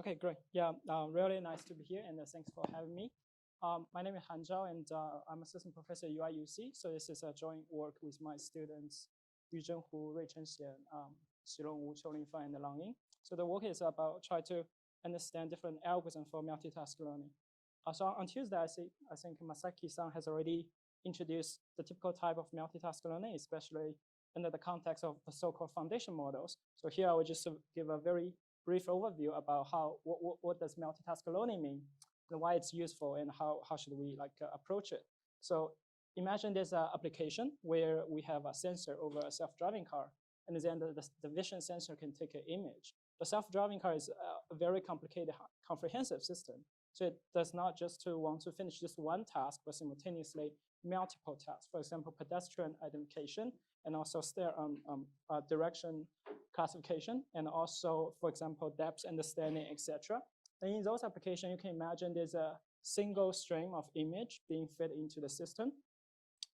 Okay, great. Yeah, really nice to be here, and thanks for having me. My name is Zhao, and I'm assistant professor at UIUC. So this is a joint work with my students Yuzhen Hu, RIKEN, Xilong Wu, Qiulin Fan, and Lang Ying. So the work is about trying to understand different algorithms for multitask learning. So on Tuesday, I think Masaki-san has already introduced the typical type of multitask learning, especially under the context of the so-called foundation models. So here I will just give a very brief overview about what does multitask learning mean, and why it's useful, and how should we approach it. So imagine there's an application where we have a sensor over a self-driving car, and then the vision sensor can take an image. The self-driving car is a very complicated, comprehensive system. So it does not just want to finish just one task, but simultaneously multiple tasks. For example, pedestrian identification, and also direction classification, and also, for example, depth understanding, etc. And in those applications, you can imagine there's a single stream of image being fed into the system,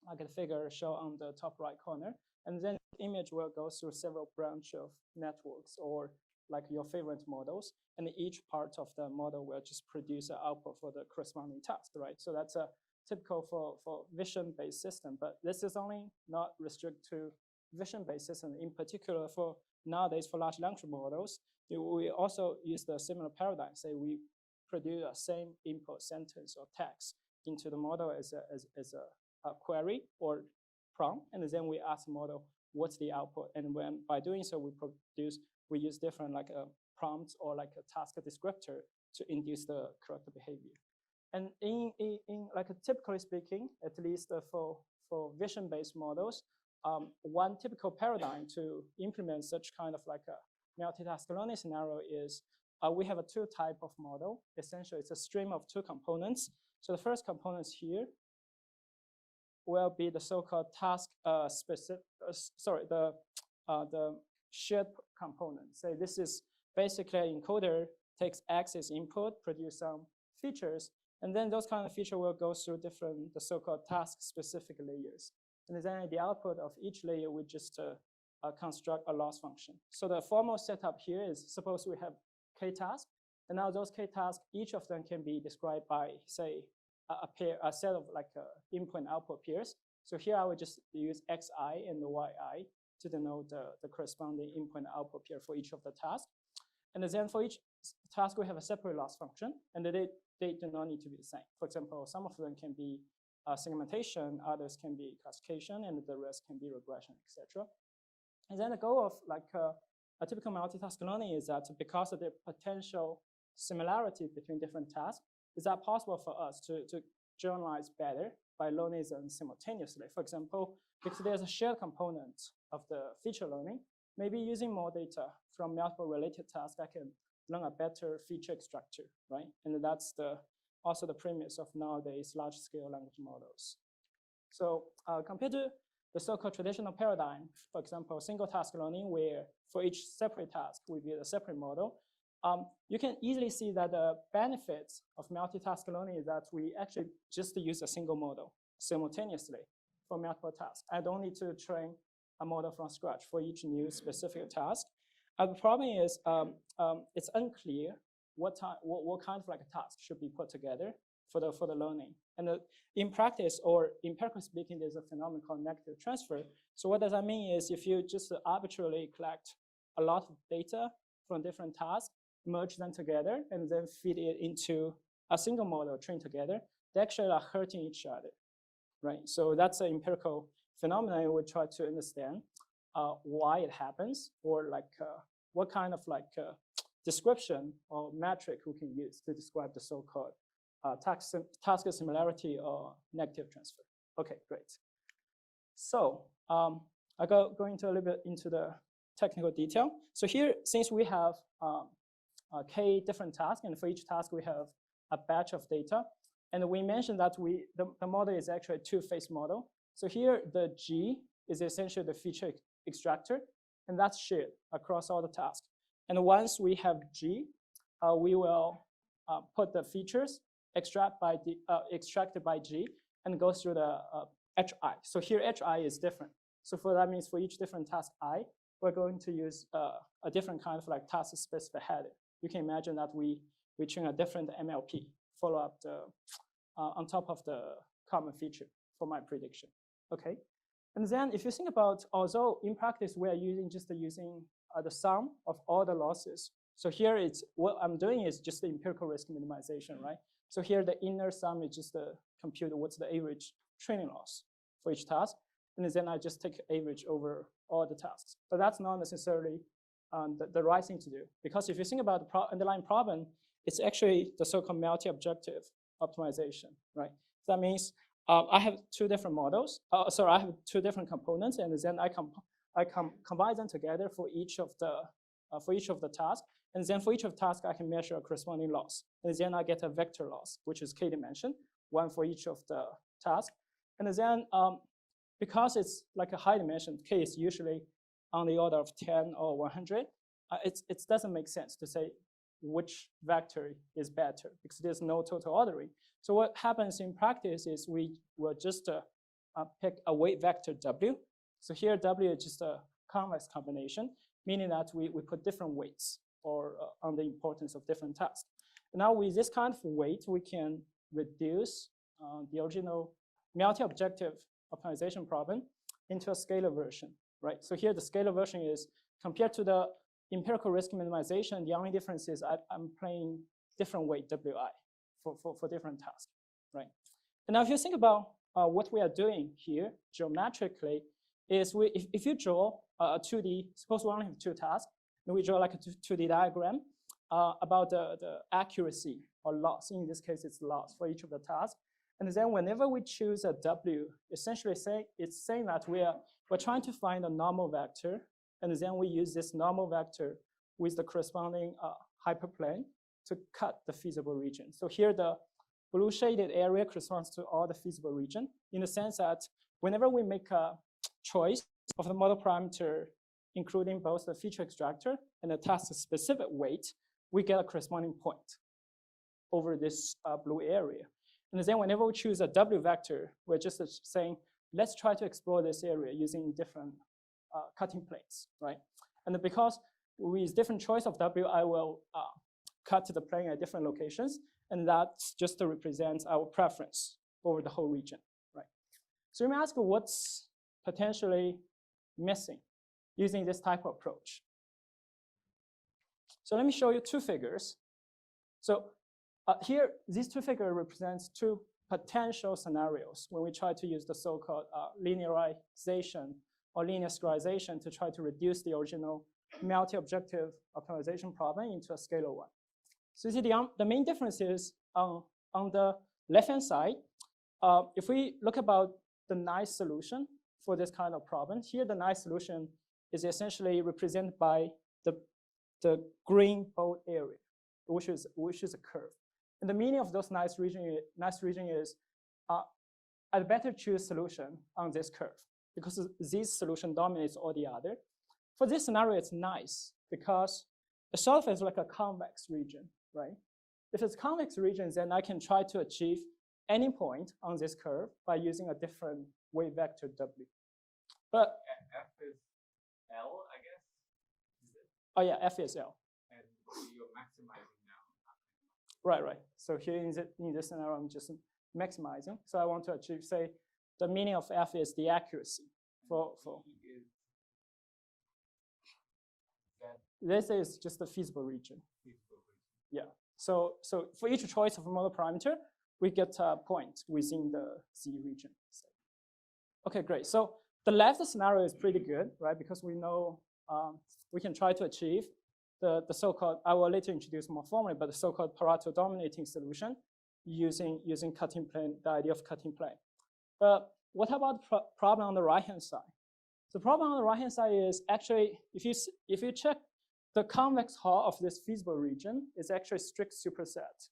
like the figure shown on the top right corner. And then the image will go through several branches of networks, or like your favorite models, and each part of the model will just produce an output for the corresponding task, right? So that's a typical for vision-based system, but this is only not restricted to vision-based system. In particular, for nowadays, for large language models, we also use the similar paradigm. Say we produce the same input sentence or text into the model as a query or prompt, and then we ask the model what's the output, and when by doing so we use different prompts or like a task descriptor to induce the correct behavior. And in typically speaking, at least for vision-based models, one typical paradigm to implement such kind of like a multitask learning scenario is we have a two-type of model. Essentially, it's a stream of two components. So the first components here will be the so-called task specific. The shared component. So this is basically an encoder takes X as input, produce some features, and then those kind of features will go through the so-called task-specific layers. And then at the output of each layer, we just construct a loss function. So the formal setup here is, suppose we have K tasks, and now those K tasks, each of them can be described by, say, a set of input and output pairs. So here I would just use Xi and YI to denote the corresponding input and output pair for each of the tasks. And then for each task, we have a separate loss function, and they do not need to be the same. For example, some of them can be segmentation, others can be classification, and the rest can be regression, etc. And then the goal of a typical multitask learning is that because of the potential similarity between different tasks, is that possible for us to generalize better by learning them simultaneously? For example, because there's a shared component of the feature learning, maybe using more data from multiple related tasks, I can learn a better feature extractor, right? And that's also the premise of nowadays large-scale language models. So compared to the so-called traditional paradigm, for example, single task learning, where for each separate task we build a separate model, you can easily see that the benefits of multitask learning is that we actually just use a single model simultaneously for multiple tasks. I don't need to train a model from scratch for each new specific task. The problem is it's unclear what kind of a task should be put together for the learning. And in practice, or empirically speaking, there's a phenomenon called negative transfer. So what does that mean is if you just arbitrarily collect a lot of data from different tasks, merge them together, and then feed it into a single model trained together, they actually are hurting each other, right? So that's an empirical phenomenon. We try to understand why it happens, or what kind of description or metric we can use to describe the so-called task similarity or negative transfer. Okay, great. So I go into a little bit into the technical detail. So here, since we have K different tasks, and for each task we have a batch of data, and we mentioned that the model is actually a two-phase model. So here the G is essentially the feature extractor, and that's shared across all the tasks. And once we have G, we will put the features extracted by G and go through the HI. So here HI is different. So that means for each different task I, we're going to use a different kind of task-specific header. you can imagine that we train a different MLP, follow up on top of the common feature for my prediction, okay? And then if you think about, although in practice we are using the sum of all the losses. So here it's, what I'm doing is just the empirical risk minimization, right? So here the inner sum is just the compute what's the average training loss for each task. And then I just take average over all the tasks. But that's not necessarily the right thing to do. Because if you think about the underlying problem, it's actually the so-called multi-objective optimization, right? So that means I have two different models. I have two different components, and then I combine them together for each of the tasks. And then for each of the tasks, I can measure a corresponding loss. And then I get a vector loss, which is k-dimension, one for each of the tasks. And then because it's like a high dimension, k is usually on the order of 10 or 100, it doesn't make sense to say which vector is better because there's no total ordering. So what happens in practice is we will just pick a weight vector W. So here W is just a convex combination, meaning that we put different weights or on the importance of different tasks. Now with this kind of weight, we can reduce the original multi-objective optimization problem into a scalar version, right? So here the scalar version is compared to the empirical risk minimization, the only difference is I'm playing different weight WI for different tasks, right? And now if you think about what we are doing here geometrically is if you draw a 2D, suppose we only have two tasks, and we draw like a 2D diagram about the accuracy or loss. In this case, it's loss for each of the tasks. And then whenever we choose a W, essentially it's saying that we're trying to find a normal vector, and then we use this normal vector with the corresponding hyperplane to cut the feasible region. So here the blue shaded area corresponds to all the feasible region in the sense that whenever we make a choice of the model parameter, including both the feature extractor and the task-specific weight, we get a corresponding point over this blue area. And then whenever we choose a W vector, we're just saying, let's try to explore this area using different cutting planes, right? And because with different choice of W, I will cut the plane at different locations, and that's just to represent our preference over the whole region, right? So you may ask what's potentially missing using this type of approach. So let me show you two figures. So here, these two figures represents two potential scenarios when we try to use the so-called linearization or linear scalarization to try to reduce the original multi-objective optimization problem into a scalar one. So you see the main difference is on the left-hand side, if we look about the nice solution for this kind of problem, here the nice solution is essentially represented by the green bold area, which is a curve. And the meaning of those nice region is I'd better choose solution on this curve because this solution dominates all the other. For this scenario, it's nice because it sort of is like a convex region, right? If it's convex region, then I can try to achieve any point on this curve by using a different wave vector W. But F is L, I guess. Is it? Oh yeah, F is L. And you're maximizing now. Right. So here in this scenario, I'm just maximizing. So I want to achieve, say, the meaning of F is the accuracy for. This is just the feasible region. Yeah. So for each choice of a model parameter, we get a point within the Z region. Okay, great. So the left scenario is pretty good, right? Because we know we can try to achieve the so-called, I will later introduce more formally, but the so-called Pareto dominating solution using cutting plane, the idea of cutting plane. But what about the problem on the right-hand side? The problem on the right-hand side is actually, if you check the convex Hall of this feasible region, is actually a strict superset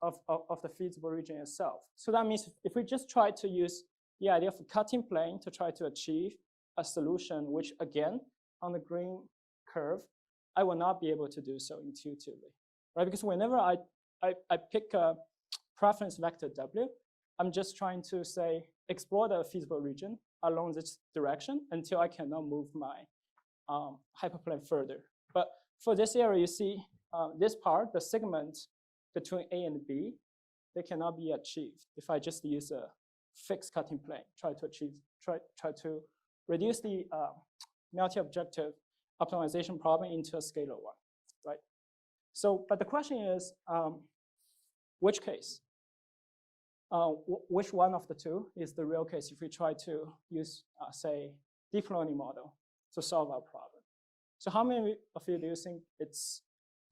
of the feasible region itself. So that means if we just try to use the idea of a cutting plane to try to achieve a solution, which again, on the green curve, I will not be able to do so intuitively, right? Because whenever I pick a preference vector W, I'm just trying to say, explore the feasible region along this direction until I cannot move my hyperplane further. But for this area, you see, this part, the segment between A and B, they cannot be achieved if I just use a fixed cutting plane, try to reduce the multi-objective optimization problem into a scalar one, right? So, but the question is, which case? Which one of the two is the real case if we try to use, say, deep learning model to solve our problem? So how many of you do you think it's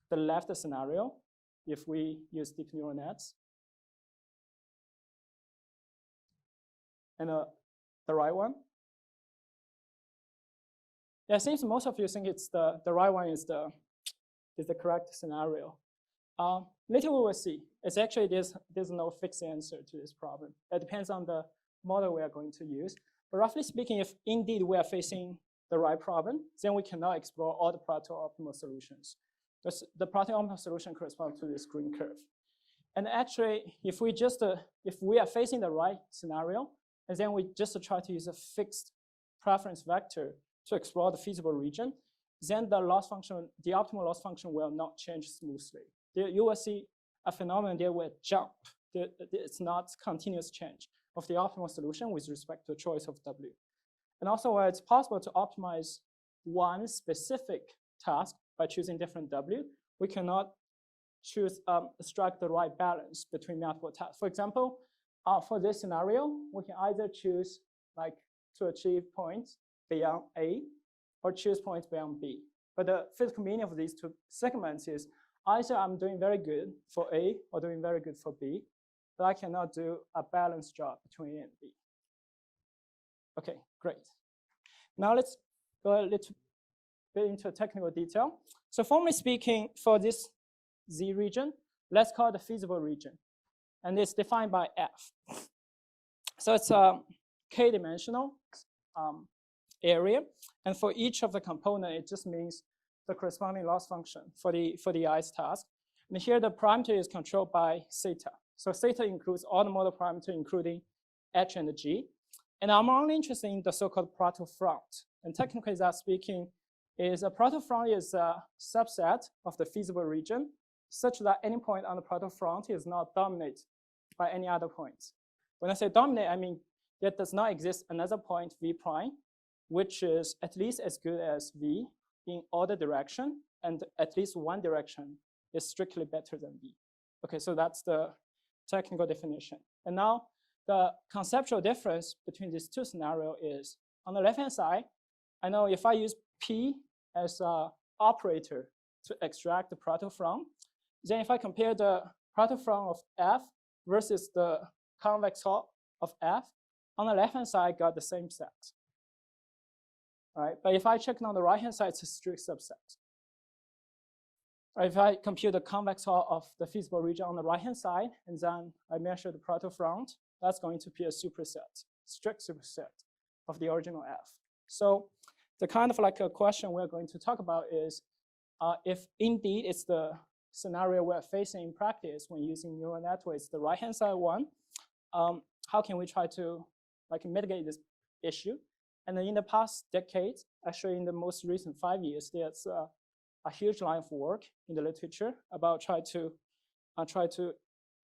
the left scenario if we use deep neural nets? And the right one? Yeah, it seems most of you think it's the right one is the correct scenario. Later we will see. It's actually there's no fixed answer to this problem. It depends on the model we are going to use. But roughly speaking, if indeed we are facing the right problem, then we cannot explore all the Pareto optimal solutions. The Pareto optimal solution corresponds to this green curve. And actually, if we are facing the right scenario, and then we just try to use a fixed preference vector to explore the feasible region, then the loss function, the optimal loss function will not change smoothly. You will see a phenomenon there will jump. It's not continuous change of the optimal solution with respect to choice of W. And also, it's possible to optimize one specific task by choosing different W. We cannot strike the right balance between multiple tasks. For example, for this scenario, we can either choose like to achieve points beyond A or choose points beyond B. But the physical meaning of these two segments is either I'm doing very good for A or doing very good for B, but I cannot do a balanced job between A and B. Okay, great. Now let's go a little bit into technical detail. So formally speaking, for this Z region, let's call it the feasible region. And it's defined by F. So it's a k-dimensional area. And for each of the component, it just means the corresponding loss function for the ith task. And here the parameter is controlled by theta. So theta includes all the model parameters, including h and g. And I'm only interested in the so-called Pareto front. And technically that speaking, is a Pareto front is a subset of the feasible region, such that any point on the Pareto front is not dominated by any other points. When I say dominate, I mean there does not exist another point v prime, which is at least as good as v in other direction, and at least one direction is strictly better than v. Okay, so that's the technical definition. And now the conceptual difference between these two scenarios is on the left-hand side, I know if I use P as an operator to extract the Pareto from, then if I compare the Pareto from of F versus the convex hull of F, on the left-hand side, I got the same set. Right? But if I check on the right-hand side, it's a strict subset. Or if I compute the convex hull of the feasible region on the right-hand side, and then I measure the Pareto front, that's going to be a superset, strict superset of the original F. So the kind of like a question we're going to talk about is if indeed it's the scenario we're facing in practice when using neural networks, the right-hand side one, how can we try to like mitigate this issue? And then in the past decades, actually in the most recent 5 years, there's a huge line of work in the literature about try to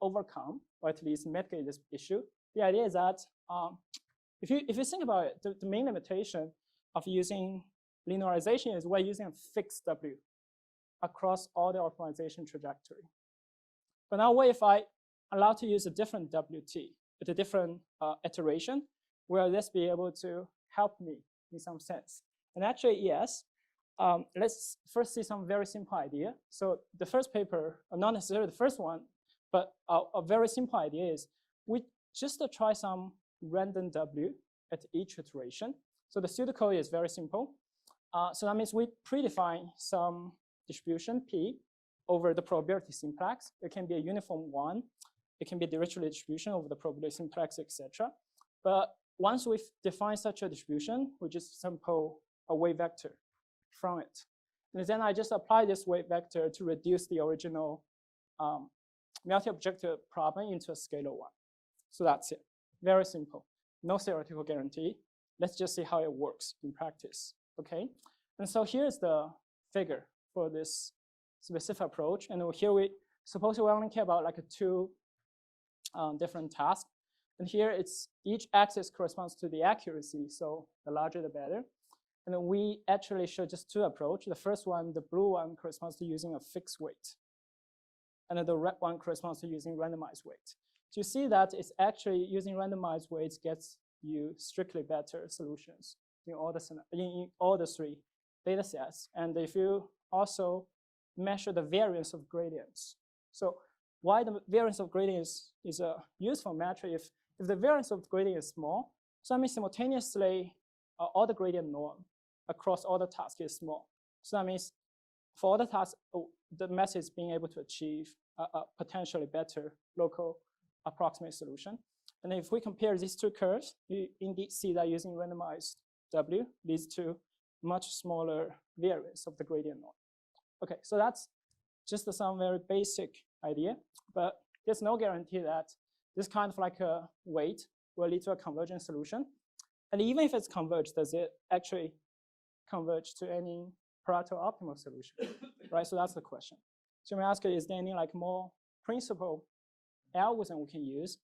overcome or at least mitigate this issue. The idea is that if you think about it, the main limitation of using linearization is we're using a fixed W across all the optimization trajectory. But now what if I allow to use a different WT with a different iteration? Will this be able to help me in some sense? And actually, yes. Let's first see some very simple idea. So the first paper, not necessarily the first one, but a very simple idea is we just try some random W at each iteration. So the pseudocode is very simple. So that means we predefine some distribution P over the probability simplex. It can be a uniform one. It can be a Dirichlet distribution over the probability simplex, etc. But once we've defined such a distribution, we just sample a wave vector from it. And then I just apply this wave vector to reduce the original multi-objective problem into a scalar one. So that's it. Very simple. No theoretical guarantee. Let's just see how it works in practice. Okay. And so here's the figure for this specific approach. And here we suppose we only care about like two different tasks. And here it's each axis corresponds to the accuracy, so the larger the better. And then we actually show just two approaches. The first one, the blue one, corresponds to using a fixed weight. And then the red one corresponds to using randomized weight. So you see that it's actually using randomized weights gets you strictly better solutions in all the three data sets. And if you also measure the variance of gradients. So why the variance of gradients is a useful metric? If the variance of gradient is small, so that means simultaneously all the gradient norm across all the tasks is small. So that means for all the tasks, the method is being able to achieve a potentially better local approximate solution. And if we compare these two curves, you indeed see that using randomized W leads to much smaller variance of the gradient norm. Okay, so that's just some very basic idea, but there's no guarantee that this kind of like a weight will lead to a convergent solution. And even if it's converged, does it actually converge to any Pareto optimal solution, right? So that's the question. So we ask, is there any like more principal algorithm we can use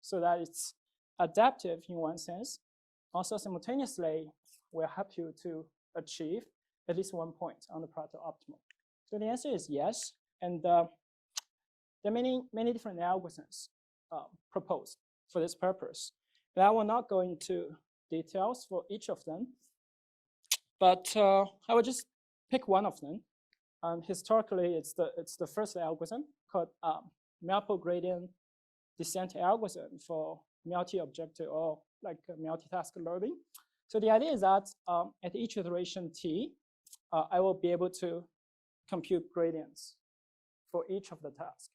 so that it's adaptive in one sense, also simultaneously will help you to achieve at least 1 point on the Pareto optimal? So the answer is yes, and there are many different algorithms proposed for this purpose. But I will not go into details for each of them, but I will just pick one of them. Historically, it's the first algorithm called multiple gradient descent algorithm for multi-objective or like multitask learning. So the idea is that at each iteration t, I will be able to compute gradients for each of the tasks.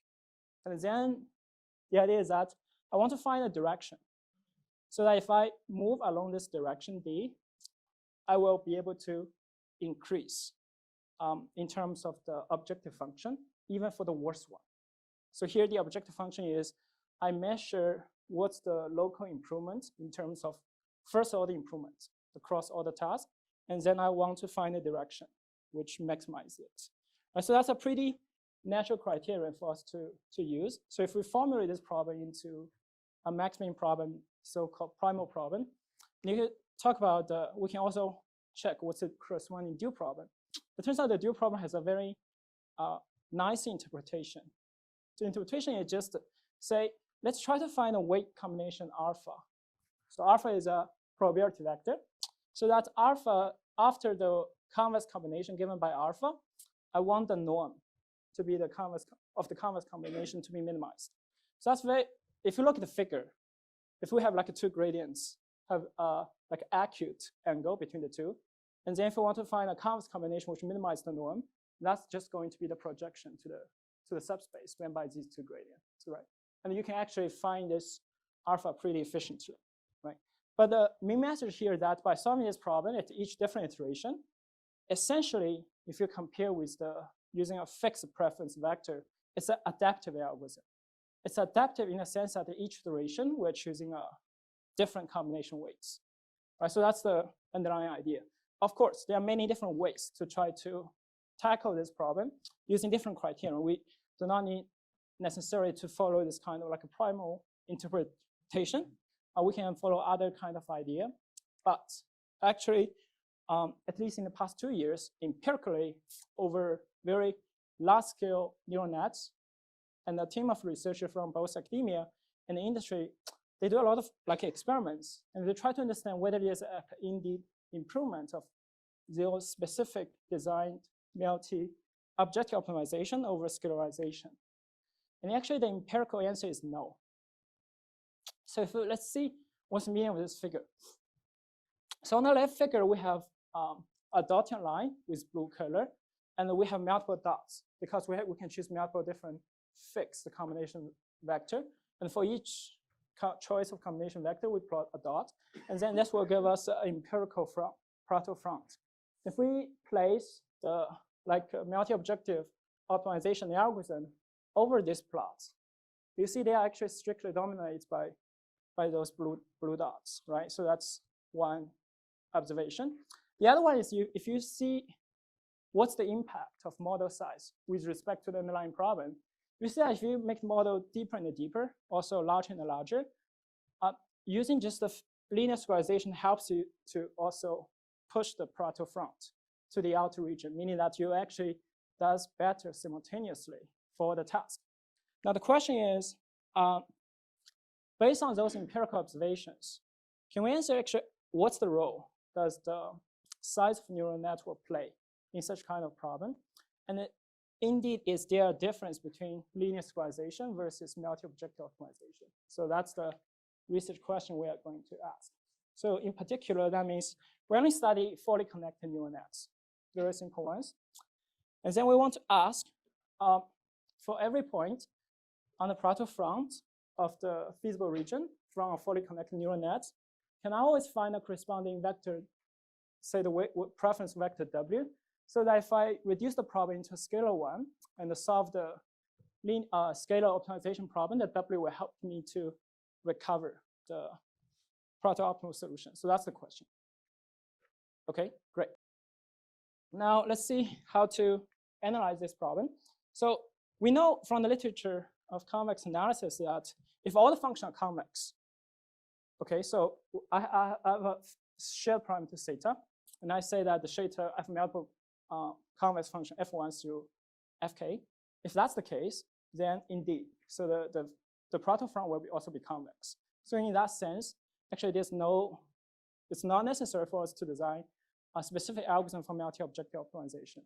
And then the idea is that I want to find a direction so that if I move along this direction d, I will be able to increase in terms of the objective function, even for the worst one. So here the objective function is I measure what's the local improvement in terms of first order improvement across all the tasks, and then I want to find a direction which maximizes it. So that's a pretty natural criterion for us to use. So if we formulate this problem into a maximum problem, so-called primal problem, you could talk about, we can also check what's the corresponding dual problem. It turns out the dual problem has a very nice interpretation. The interpretation is just say, let's try to find a weight combination alpha. So alpha is a probability vector. So that alpha, after the convex combination given by alpha, I want the norm to be the convex of the convex combination to be minimized. So that's very, if you look at the figure, if we have like two gradients, have like acute angle between the two, and then if we want to find a convex combination which minimizes the norm, that's just going to be the projection to the subspace given by these two gradients, right? And you can actually find this alpha pretty efficiently, right? But the main message here is that by solving this problem at each different iteration, essentially, if you compare with using a fixed preference vector, it's an adaptive algorithm. It's adaptive in the sense that at each iteration, we're choosing a different combination weights, right? So that's the underlying idea. Of course, there are many different ways to try to tackle this problem using different criteria. We do not need necessarily to follow this kind of like a primal interpretation. We can follow other kind of idea. But actually, at least in the past 2 years, empirically, over very large-scale neural nets, and a team of researchers from both academia and the industry, they do a lot of like experiments, and they try to understand whether there's indeed improvement of the specific designed multi-objective optimization over scalarization. And actually, the empirical answer is no. So let's see what's meaning of this figure. So on the left figure, we have a dotted line with blue color, and we have multiple dots because we can choose multiple different fixed combination vector. And for each choice of combination vector, we plot a dot, and then this will give us an empirical Pareto front. If we place the multi-objective optimization algorithm over these plots, you see they are actually strictly dominated by those blue dots, right? So that's one observation. The other one is if you see what's the impact of model size with respect to the underlying problem, you see that if you make the model deeper and deeper, also larger and larger, using just the linear squarization helps you to also push the plateau front to the outer region, meaning that you actually does better simultaneously for the task. Now the question is, based on those empirical observations, can we answer actually what's the role does the size of neural network play in such kind of problem? And indeed, is there a difference between linear squarization versus multi-objective optimization? So that's the research question we are going to ask. So in particular, that means we only study fully connected neural nets, very simple ones. And then we want to ask, for every point on the plateau front of the feasible region from a fully connected neural net, can I always find a corresponding vector, say the preference vector W, so that if I reduce the problem into a scalar one and solve the scalar optimization problem, that W will help me to recover the plateau optimal solution. So that's the question. Okay, great. Now let's see how to analyze this problem. So we know from the literature of convex analysis that if all the functions are convex, okay, so I have a shared parameter theta, and I say that the theta I have multiple convex function f1 through fk. If that's the case, then indeed, so the plateau front will also be convex. So in that sense, actually it's not necessary for us to design a specific algorithm for multi-objective optimization,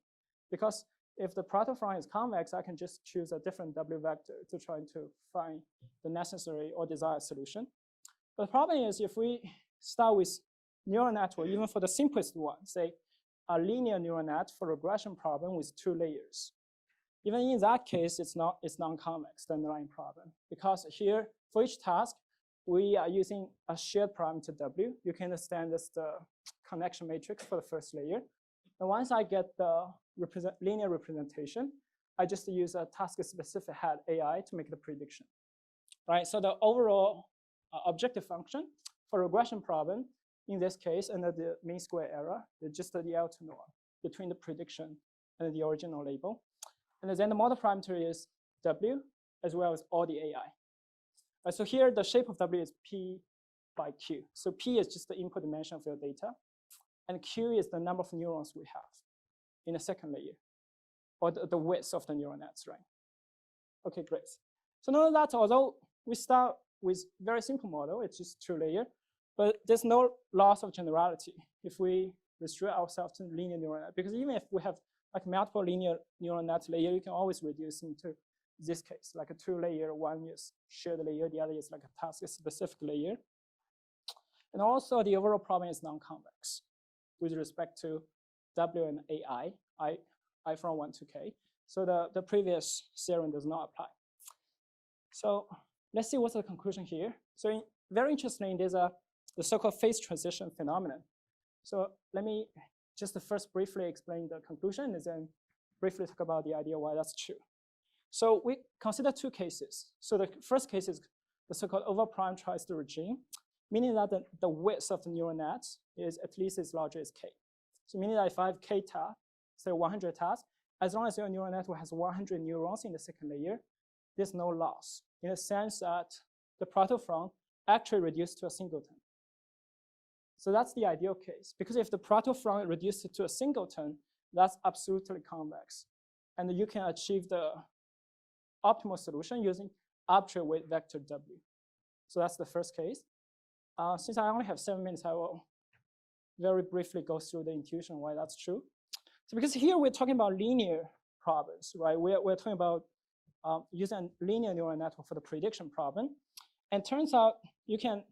because if the plateau front is convex, I can just choose a different W vector to try to find the necessary or desired solution. But the problem is if we start with neural network, even for the simplest one, say a linear neural net for regression problem with 2 layers. Even in that case, it's non-convex, the underlying problem, because here for each task, we are using a shared parameter W. You can understand this the connection matrix for the first layer. And once I get the linear representation, I just use a task-specific head AI to make the prediction. Right? So the overall objective function for regression problem, in this case, under the mean square error, is just the DL2 norm between the prediction and the original label. And then the model parameter is W, as well as all the AI. So here, the shape of W is P by Q. So P is just the input dimension of your data, and Q is the number of neurons we have in the second layer, or the width of the neural nets, right? Okay, great. So note that although we start with very simple model, it's just 2 layer, but there's no loss of generality if we restrict ourselves to linear neural net, because even if we have like multiple linear neural net layer, you can always reduce into this case, like a 2-layer, one is shared layer, the other is like a task-specific layer. And also the overall problem is non-convex with respect to W and AI, I from 1 to K. So the previous theorem does not apply. So let's see what's the conclusion here. So very interesting, there's the so-called phase transition phenomenon. So let me just first briefly explain the conclusion and then briefly talk about the idea why that's true. So we consider 2 cases. So the first case is the so-called overparameterized regime, meaning that the width of the neural net is at least as large as K. So meaning that if I have K tasks, say 100 tasks, as long as your neural network has 100 neurons in the second layer, there's no loss in the sense that the plateau front actually reduced to a singleton. So that's the ideal case, because if the plateau front reduced to a singleton, that's absolutely convex. And you can achieve the optimal solution using arbitrary weight vector W. So that's the first case. Since I only have 7 minutes, I will very briefly go through the intuition why that's true. So because here we're talking about linear problems, right? We're talking about using a linear neural network for the prediction problem. And turns out we can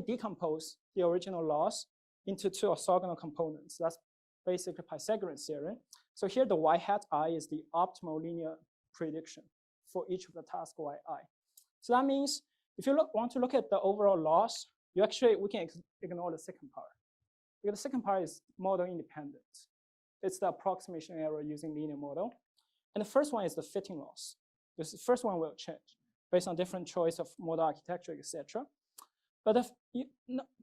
decompose the original loss into 2 orthogonal components. That's basically Pythagorean theorem. So here the y hat I is the optimal linear prediction for each of the tasks yi. So that means if you want to look at the overall loss, we can ignore the second part. Because the second part is model independent. It's the approximation error using linear model. And the first one is the fitting loss. This first one will change based on different choice of model architecture, etc. But if you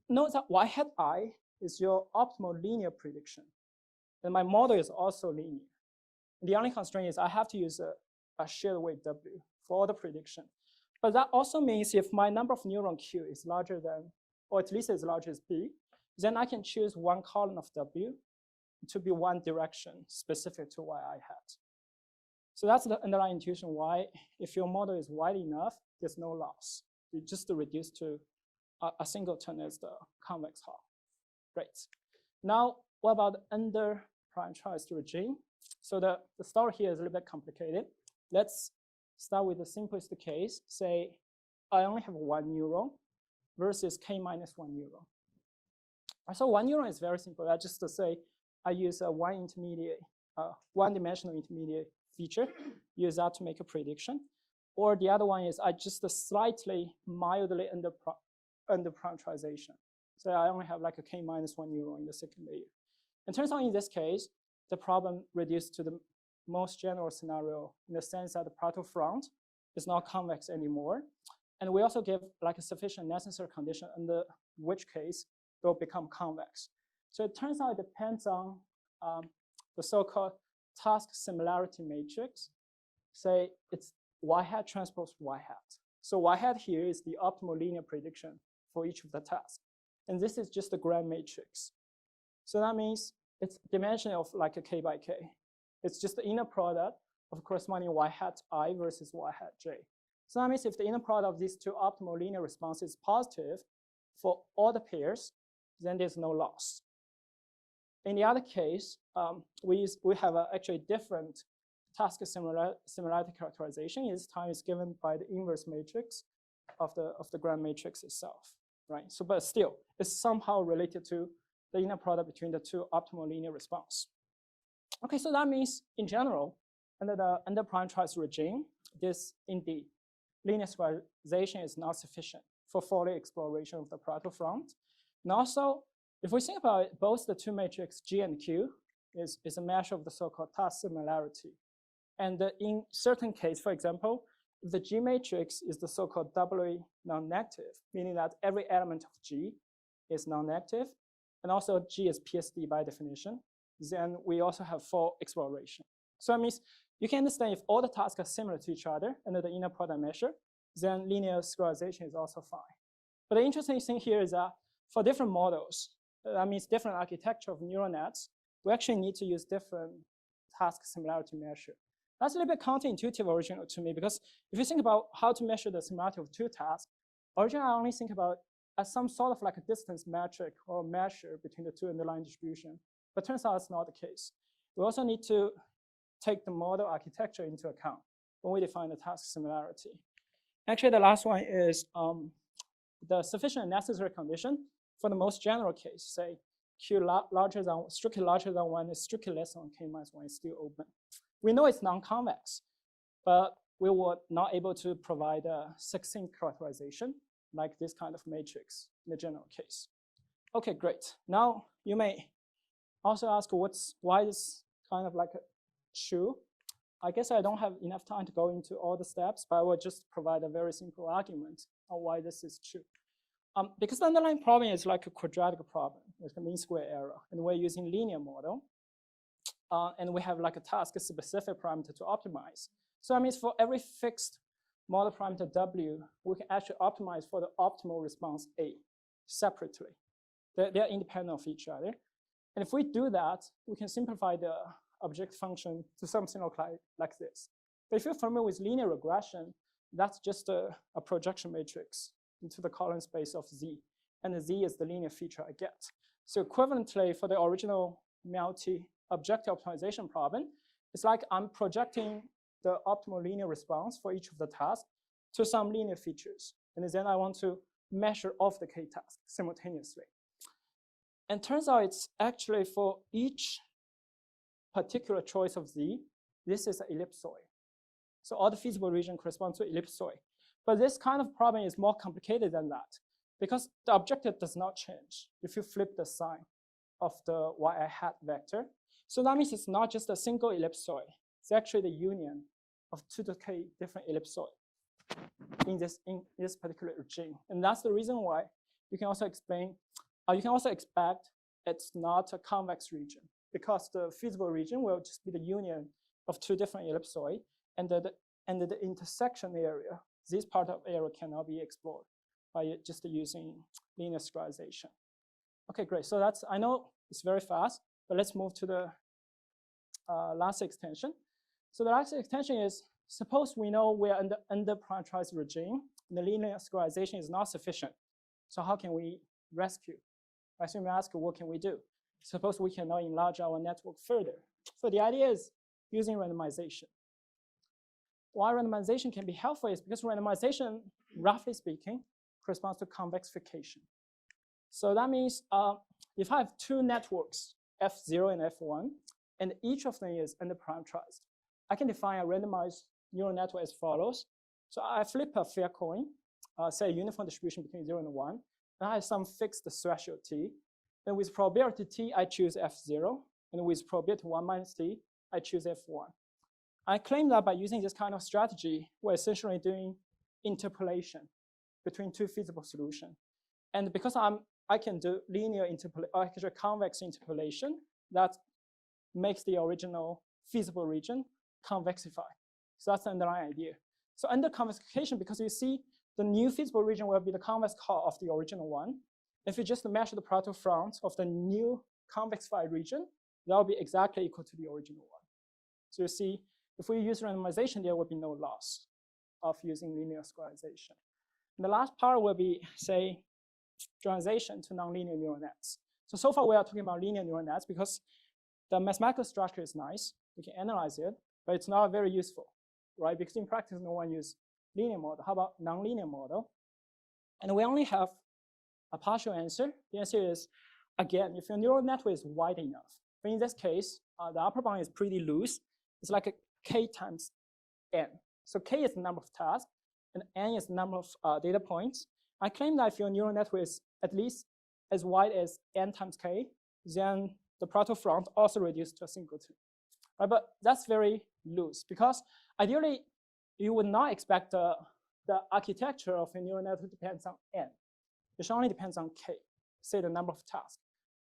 note that y hat I is your optimal linear prediction and my model is also linear. The only constraint is I have to use a shared weight W for all the prediction. But that also means if my number of neuron Q is larger than, or at least as large as B, then I can choose one column of W to be one direction specific to y I hat. So that's the underlying intuition why, if your model is wide enough, there's no loss. You just reduce to a single term as the convex Hall. Great. Now, what about under parameterized regime? So the story here is a little bit complicated. Let's start with the simplest case. Say I only have one neuron versus k minus one neuron. So one neuron is very simple. That's just to say I use a one-dimensional intermediate feature, use that to make a prediction. Or the other one is I just slightly mildly under parameterization. So I only have like a k minus one neuron in the second layer. And turns out in this case, the problem reduced to the most general scenario in the sense that the part2 front is not convex anymore. And we also give like a sufficient necessary condition under which case it will become convex. So it turns out it depends on the so-called task similarity matrix. Say it's y hat transpose y hat. So y hat here is the optimal linear prediction for each of the tasks. And this is just the grand matrix. So that means it's dimension of like a k by k. It's just the inner product of corresponding y hat I versus y hat j. So that means if the inner product of these two optimal linear responses is positive for all the pairs, then there's no loss. In the other case, we have actually different task similarity characterization. This time is given by the inverse matrix of the grand matrix itself, right? So, but still, it's somehow related to the inner product between the two optimal linear response. Okay, so that means in general, under the parameterized regime, this indeed linear squarization is not sufficient for full exploration of the part2 front. And also, if we think about it, both the two matrices G and Q is a measure of the so-called task similarity. And in certain case, for example, the G matrix is the so-called doubly non-negative, meaning that every element of G is non-negative, and also G is PSD by definition, then we also have full exploration. So that means you can understand if all the tasks are similar to each other under the inner product measure, then linear squarization is also fine. But the interesting thing here is that for different models, that means different architecture of neural nets, we actually need to use different task similarity measure. That's a little bit counterintuitive originally to me, because if you think about how to measure the similarity of two tasks, originally I only think about as some sort of like a distance metric or measure between the two underlying distribution. But turns out it's not the case. We also need to take the model architecture into account when we define the task similarity. Actually, the last one is the sufficient and necessary condition for the most general case. Say Q strictly larger than 1 is strictly less than k minus 1 is still open. We know it's non-convex, but we were not able to provide a succinct characterization like this kind of matrix in the general case. Okay, great. Now you may also ask why is kind of like true. I guess I don't have enough time to go into all the steps, but I will just provide a very simple argument on why this is true. Because the underlying problem is like a quadratic problem with a mean square error, and we're using linear model, and we have like a task-specific parameter to optimize. So that means for every fixed model parameter W, we can actually optimize for the optimal response A separately. They're independent of each other. And if we do that, we can simplify the objective function to something like this. But if you're familiar with linear regression, that's just a projection matrix into the column space of Z. And Z is the linear feature I get. So equivalently, for the original multi-objective optimization problem, it's like I'm projecting the optimal linear response for each of the tasks to some linear features. And then I want to measure off the K task simultaneously. And turns out it's actually for each particular choice of Z, this is an ellipsoid. So all the feasible region corresponds to ellipsoid. But this kind of problem is more complicated than that, because the objective does not change if you flip the sign of the yi hat vector. So that means it's not just a single ellipsoid. It's actually the union of 2 to k different ellipsoid in this particular regime. And that's the reason why you can also expect it's not a convex region. because the feasible region will just be the union of two different ellipsoid, and the intersection area, this part of area cannot be explored by just using linear scalarization. Okay, great. So that's, I know it's very fast, but let's move to the last extension. So the last extension is, suppose we know we're under parameterized regime, and the linear scalarization is not sufficient. So how can we rescue? Right, so we ask, what can we do? Suppose we cannot enlarge our network further. So the idea is using randomization. Why randomization can be helpful is because randomization, roughly speaking, corresponds to convexification. So that means if I have two networks, F0 and F1, and each of them is underparameterized, I can define a randomized neural network as follows. So I flip a fair coin, say a uniform distribution between 0 and 1, and I have some fixed threshold t. Then with probability t, I choose F0, and with probability 1 minus t, I choose F1. I claim that by using this kind of strategy, we're essentially doing interpolation between two feasible solutions. And because I can do linear interpolation, or actually convex interpolation, that makes the original feasible region convexify. So that's the underlying idea. So under convexification, because you see the new feasible region will be the convex core of the original one. If you just measure the Pareto front of the new convexified region, that will be exactly equal to the original one. So you see, if we use randomization, there will be no loss of using linear scalarization. And the last part will be, say, generalization to nonlinear neural nets. So far we are talking about linear neural nets because the mathematical structure is nice. We can analyze it, but it's not very useful, right? Because in practice, no one uses linear model. How about nonlinear model? And we only have a partial answer. The answer is, again, if your neural network is wide enough. But in this case, the upper bound is pretty loose. It's like a k times n. So k is the number of tasks, and n is the number of data points. I claim that if your neural network is at least as wide as n times k, then the Pareto front also reduced to a singleton. Right, but that's very loose because ideally you would not expect the architecture of a neural network depends on n. It should only depends on k, say the number of tasks,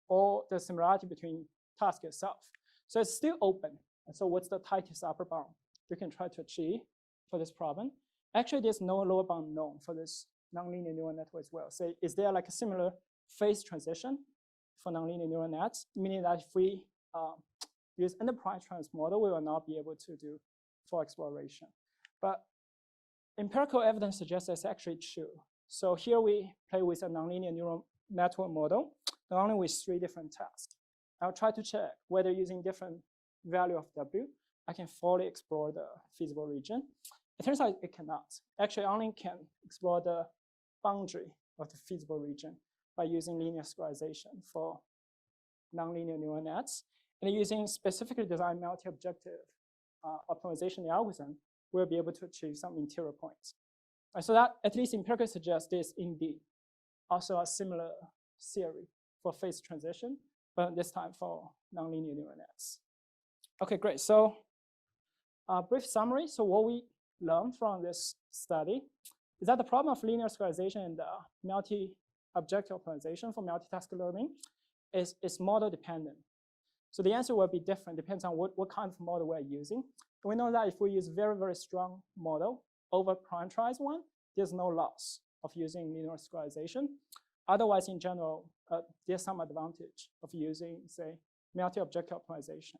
or the similarity between tasks itself. So it's still open. And so what's the tightest upper bound we can try to achieve for this problem? Actually, there's no lower bound known for this nonlinear neural network as well. So is there like a similar phase transition for nonlinear neural nets? Meaning that if we use underparameterized model, we will not be able to do full exploration. But empirical evidence suggests that's actually true. So here we play with a nonlinear neural network model, only with 3 different tasks. I'll try to check whether using different value of W, I can fully explore the feasible region. It turns out it cannot. Actually, I only can explore the boundary of the feasible region by using linear scalarization for nonlinear neural nets. And using specifically designed multi-objective optimization algorithm, we'll be able to achieve some interior points. So that at least empirically suggests this indeed also a similar theory for phase transition, but this time for nonlinear neural nets. Okay, great. So brief summary. So what we learned from this study is that the problem of linear scalarization and multi-objective optimization for multitask learning is model dependent. So the answer will be different, depends on what kind of model we're using. And we know that if we use very, very strong model over parameterized one, there's no loss of using linear scalarization. Otherwise, in general, there's some advantage of using, say, multi-objective optimization.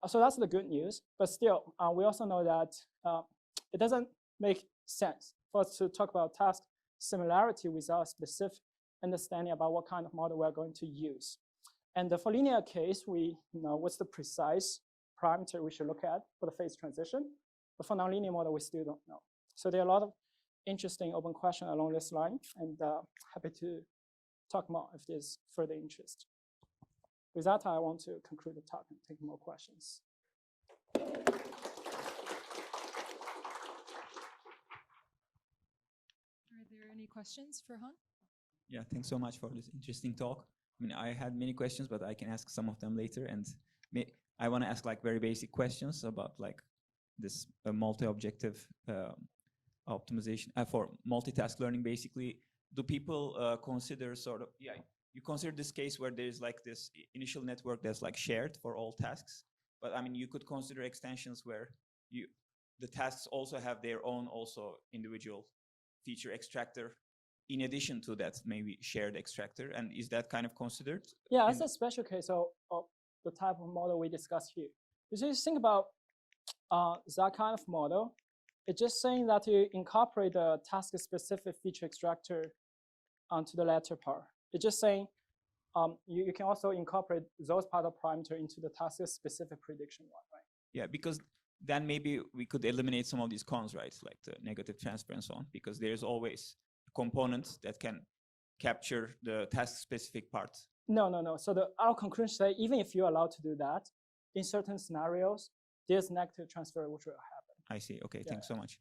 So that's the good news. But still, we also know that it doesn't make sense for us to talk about task similarity without a specific understanding about what kind of model we're going to use. And for linear case, we know what's the precise parameter we should look at for the phase transition. But for nonlinear model, we still don't know. So there are a lot of interesting open questions along this line, and happy to talk more if there's further interest. With that, I want to conclude the talk and take more questions. Are there any questions for Han? Yeah, thanks so much for this interesting talk. I mean, I had many questions, but I can ask some of them later. And I want to ask like very basic questions about like this multi-objective optimization for multitask learning. Basically, do people consider sort of you consider this case where there's like this initial network that's like shared for all tasks. But I mean, you could consider extensions where the tasks also have their own also individual feature extractor in addition to that maybe shared extractor. And is that kind of considered? Yeah, that's a special case of the type of model we discussed here. You just think about that kind of model. It's just saying that you incorporate the task-specific feature extractor onto the latter part. It's just saying you can also incorporate those part of parameter into the task-specific prediction one, right? Yeah, because then maybe we could eliminate some of these cons, right? Like the negative transfer and so on, because there's always a component that can capture the task-specific part. No. So our conclusion say even if you're allowed to do that, in certain scenarios, there's negative transfer which will happen. I see. Okay, yeah. Thanks so much.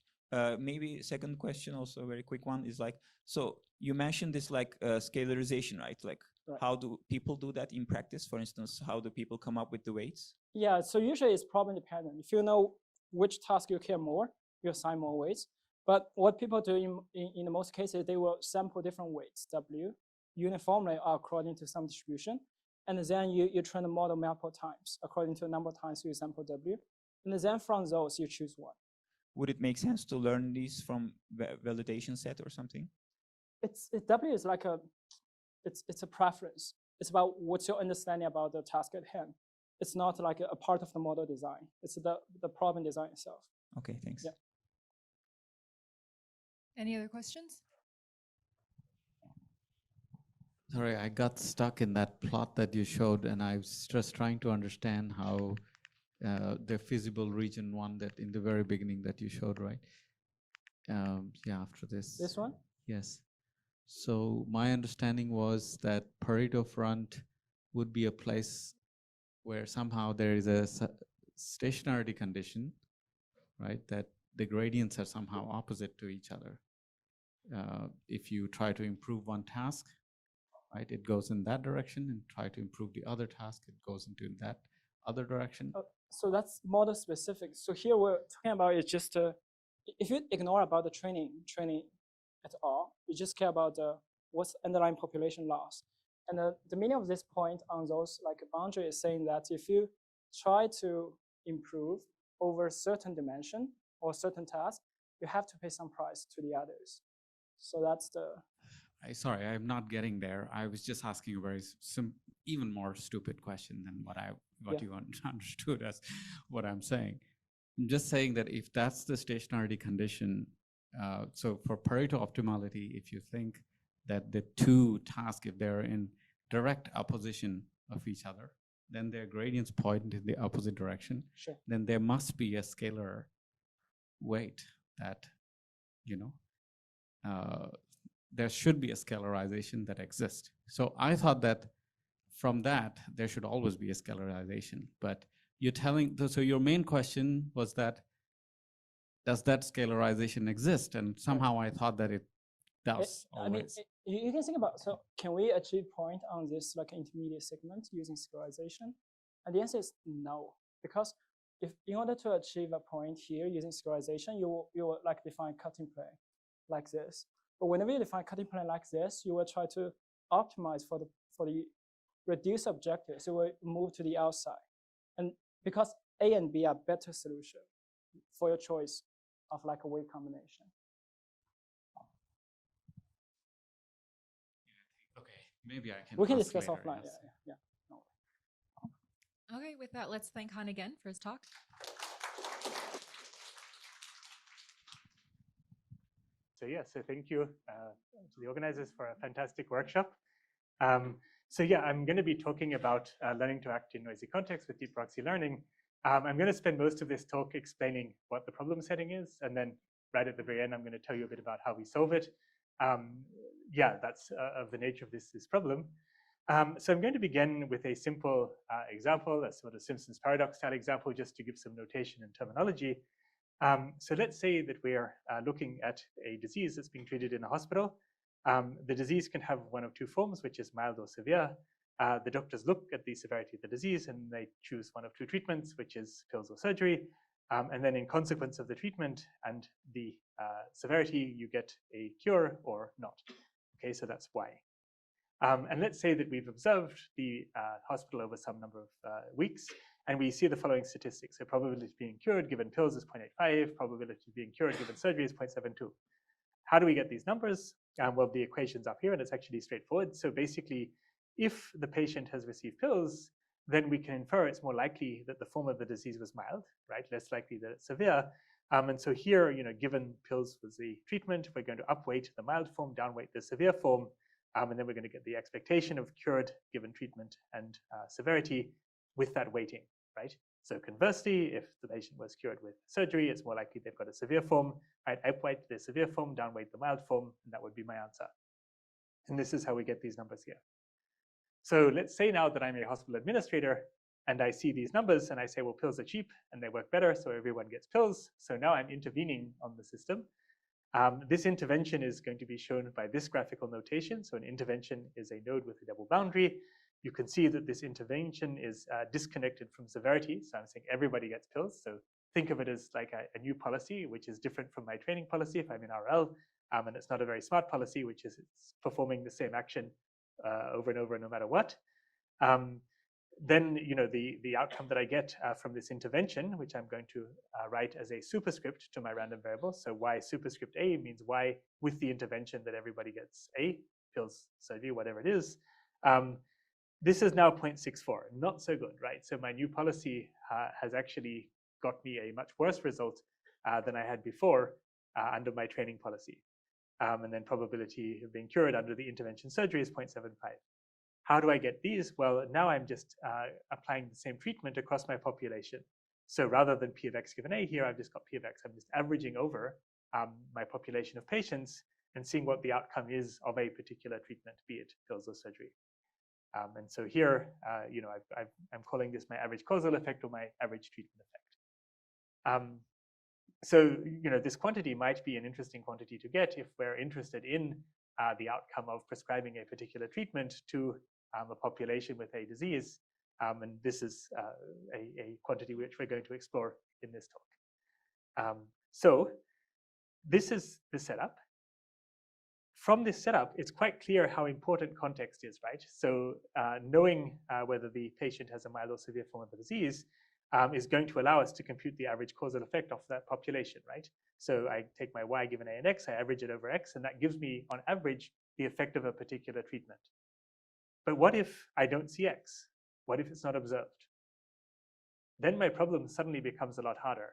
Maybe second question, also a very quick one, is like, so you mentioned this like scalarization, right? Like how do people do that in practice? For instance, how do people come up with the weights? Yeah, so usually it's problem dependent. If you know which task you care more, you assign more weights. But what people do in most cases, they will sample different weights, W, uniformly according to some distribution. And then you train the model multiple times according to the number of times you sample W. And then from those, you choose one. Would it make sense to learn these from validation set or something? W is like it's a preference. It's about what's your understanding about the task at hand. It's not like a part of the model design. It's the problem design itself. Okay, thanks. Yeah. Any other questions? Sorry, I got stuck in that plot that you showed, and I was just trying to understand how the feasible region one that in the very beginning that you showed, right? Yeah, after this. This one? Yes. So my understanding was that Pareto front would be a place where somehow there is a stationarity condition, right? That the gradients are somehow opposite to each other. If you try to improve one task, right, it goes in that direction, and try to improve the other task, it goes into that other direction. So that's model specific. So here we're talking about is just if you ignore about the training at all, you just care about what's underlying population loss. And the meaning of this point on those like boundary is saying that if you try to improve over a certain dimension or certain task, you have to pay some price to the others. So that's the. Sorry, I'm not getting there. I was just asking a very even more stupid question than what you understood as what I'm saying. I'm just saying that if that's the stationarity condition, so for Pareto optimality, if you think that the two tasks, if they're in direct opposition of each other, then their gradients point in the opposite direction. Sure. Then there must be a scalar weight that, there should be a scalarization that exists. So I thought that from that, there should always be a scalarization. But you're telling, so your main question was that, does that scalarization exist? And somehow I thought that it does always. I mean, you can think about, so can we achieve point on this like intermediate segment using scalarization? And the answer is no, because if in order to achieve a point here using scalarization, you will like define cutting plane like this. But whenever you define cutting plane like this, you will try to optimize for the reduced objectives. So you will move to the outside. And because A and B are better solution for your choice of like a weight combination. Okay, maybe I can. We can discuss later, offline. yes. Yeah. No. Okay, with that, let's thank Han again for his talk. So so thank you to the organizers for a fantastic workshop. So I'm going to be talking about learning to act in noisy contexts with deep proxy learning. I'm going to spend most of this talk explaining what the problem setting is, and then right at the very end, I'm going to tell you a bit about how we solve it. That's of the nature of this problem. So I'm going to begin with a simple example, a sort of Simpson's paradox style example, just to give some notation and terminology. So let's say that we're looking at a disease that's being treated in a hospital. The disease can have one of two forms, which is mild or severe. The doctors look at the severity of the disease and they choose one of two treatments, which is pills or surgery. And then in consequence of the treatment and the severity, you get a cure or not. Okay, so that's Y. And let's say that we've observed the hospital over some number of weeks, and we see the following statistics. So probability of being cured given pills is 0.85, probability of being cured given surgery is 0.72. How do we get these numbers? Well, the equation's up here, and it's actually straightforward. So basically, if the patient has received pills, then we can infer it's more likely that the form of the disease was mild, right? Less likely that it's severe. And so here, given pills was the treatment, we're going to upweight the mild form, downweight the severe form, and then we're going to get the expectation of cured given treatment and severity with that weighting, right? So conversely, if the patient was cured with surgery, it's more likely they've got a severe form. I'd upweight the severe form, downweight the mild form, and that would be my answer. And this is how we get these numbers here. So let's say now that I'm a hospital administrator and I see these numbers and I say, well, pills are cheap and they work better, so everyone gets pills. So now I'm intervening on the system. This intervention is going to be shown by this graphical notation. So an intervention is a node with a double boundary. You can see that this intervention is disconnected from severity. So I'm saying everybody gets pills. So think of it as like a new policy, which is different from my training policy if I'm in RL. And it's not a very smart policy, which is it's performing the same action over and over no matter what. Then the outcome that I get from this intervention, which I'm going to write as a superscript to my random variable. So y superscript a means y with the intervention that everybody gets a, pills, surgery, whatever it is. This is now 0.64, not so good, right? So my new policy has actually got me a much worse result than I had before under my training policy. And then probability of being cured under the intervention surgery is 0.75. How do I get these? Well, now I'm just applying the same treatment across my population. So rather than P of X given A here, I've just got P of X. I'm just averaging over my population of patients and seeing what the outcome is of a particular treatment, be it pills or surgery. And so here, I'm calling this my average causal effect or my average treatment effect. So this quantity might be an interesting quantity to get if we're interested in the outcome of prescribing a particular treatment to a population with a disease. And this is a quantity which we're going to explore in this talk. So this is the setup. From this setup, it's quite clear how important context is, right? So knowing whether the patient has a mild or severe form of the disease is going to allow us to compute the average causal effect of that population, right? So I take my y given a and x, I average it over x, and that gives me, on average, the effect of a particular treatment. But what if I don't see x? What if it's not observed? Then my problem suddenly becomes a lot harder.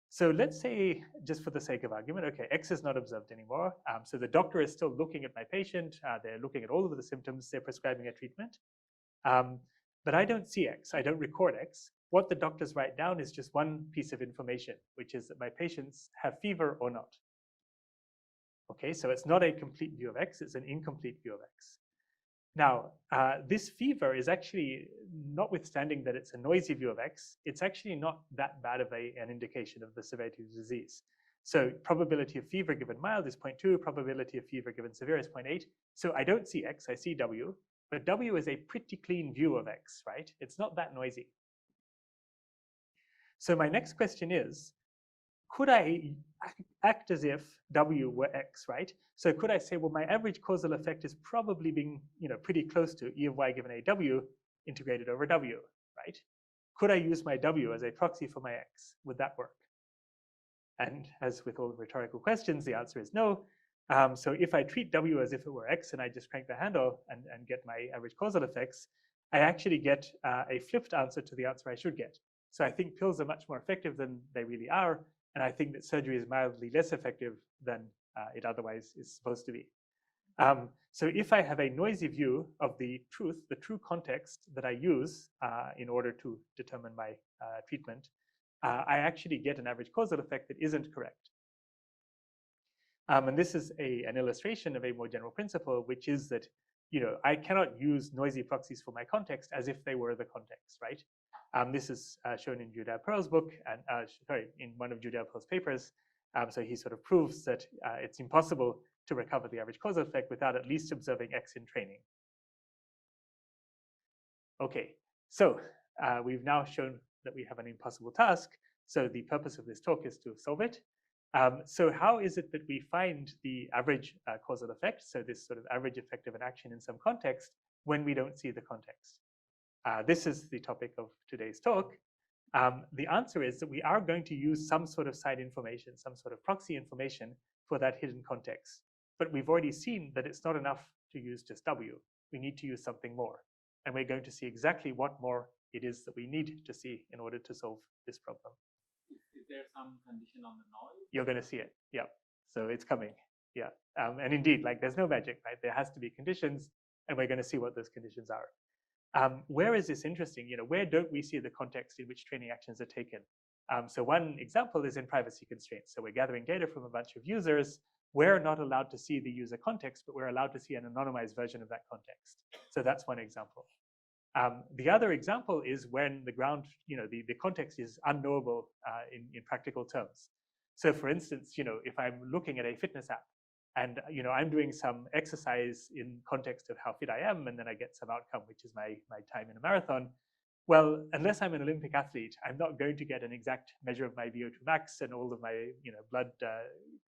So let's say, just for the sake of argument, okay, x is not observed anymore. So the doctor is still looking at my patient. They're looking at all of the symptoms. They're prescribing a treatment. But I don't see x. I don't record x. What the doctors write down is just one piece of information, which is that my patients have fever or not. Okay, so it's not a complete view of x. It's an incomplete view of x. Now, this fever is actually, notwithstanding that it's a noisy view of x, it's actually not that bad of an indication of the severity of the disease. So probability of fever given mild is 0.2, probability of fever given severe is 0.8. So I don't see x, I see w, but w is a pretty clean view of x, right? It's not that noisy. So my next question is, could I act as if w were x, right? So could I say, well, my average causal effect is probably being, pretty close to e of y given a w integrated over w, right? Could I use my w as a proxy for my x? Would that work? And as with all rhetorical questions, the answer is no. So if I treat w as if it were x and I just crank the handle and get my average causal effects, I actually get a flipped answer to the answer I should get. So I think pills are much more effective than they really are. And I think that surgery is mildly less effective than it otherwise is supposed to be. So if I have a noisy view of the true context that I use in order to determine my treatment, I actually get an average causal effect that isn't correct. And this is an illustration of a more general principle, which is that I cannot use noisy proxies for my context as if they were the context, right? This is shown in Judea Pearl's book, and in one of Judea Pearl's papers. So he sort of proves that it's impossible to recover the average causal effect without at least observing x in training. Okay, so we've now shown that we have an impossible task. So the purpose of this talk is to solve it. So how is it that we find the average causal effect, so this sort of average effect of an action in some context, when we don't see the context? This is the topic of today's talk. The answer is that we are going to use some sort of side information, some sort of proxy information for that hidden context. But we've already seen that it's not enough to use just W. We need to use something more. And we're going to see exactly what more it is that we need to see in order to solve this problem. Is there some condition on the noise? You're going to see it. Yeah. So it's coming. Yeah. And indeed, like there's no magic, right? There has to be conditions, and we're going to see what those conditions are. Where is this interesting? Where don't we see the context in which training actions are taken? So one example is in privacy constraints. So we're gathering data from a bunch of users. We're not allowed to see the user context, but we're allowed to see an anonymized version of that context. So that's one example. The other example is when the ground, the context is unknowable in practical terms. So for instance, if I'm looking at a fitness app and I'm doing some exercise in context of how fit I am, and then I get some outcome, which is my time in a marathon. Well, unless I'm an Olympic athlete, I'm not going to get an exact measure of my VO2 max and all of my blood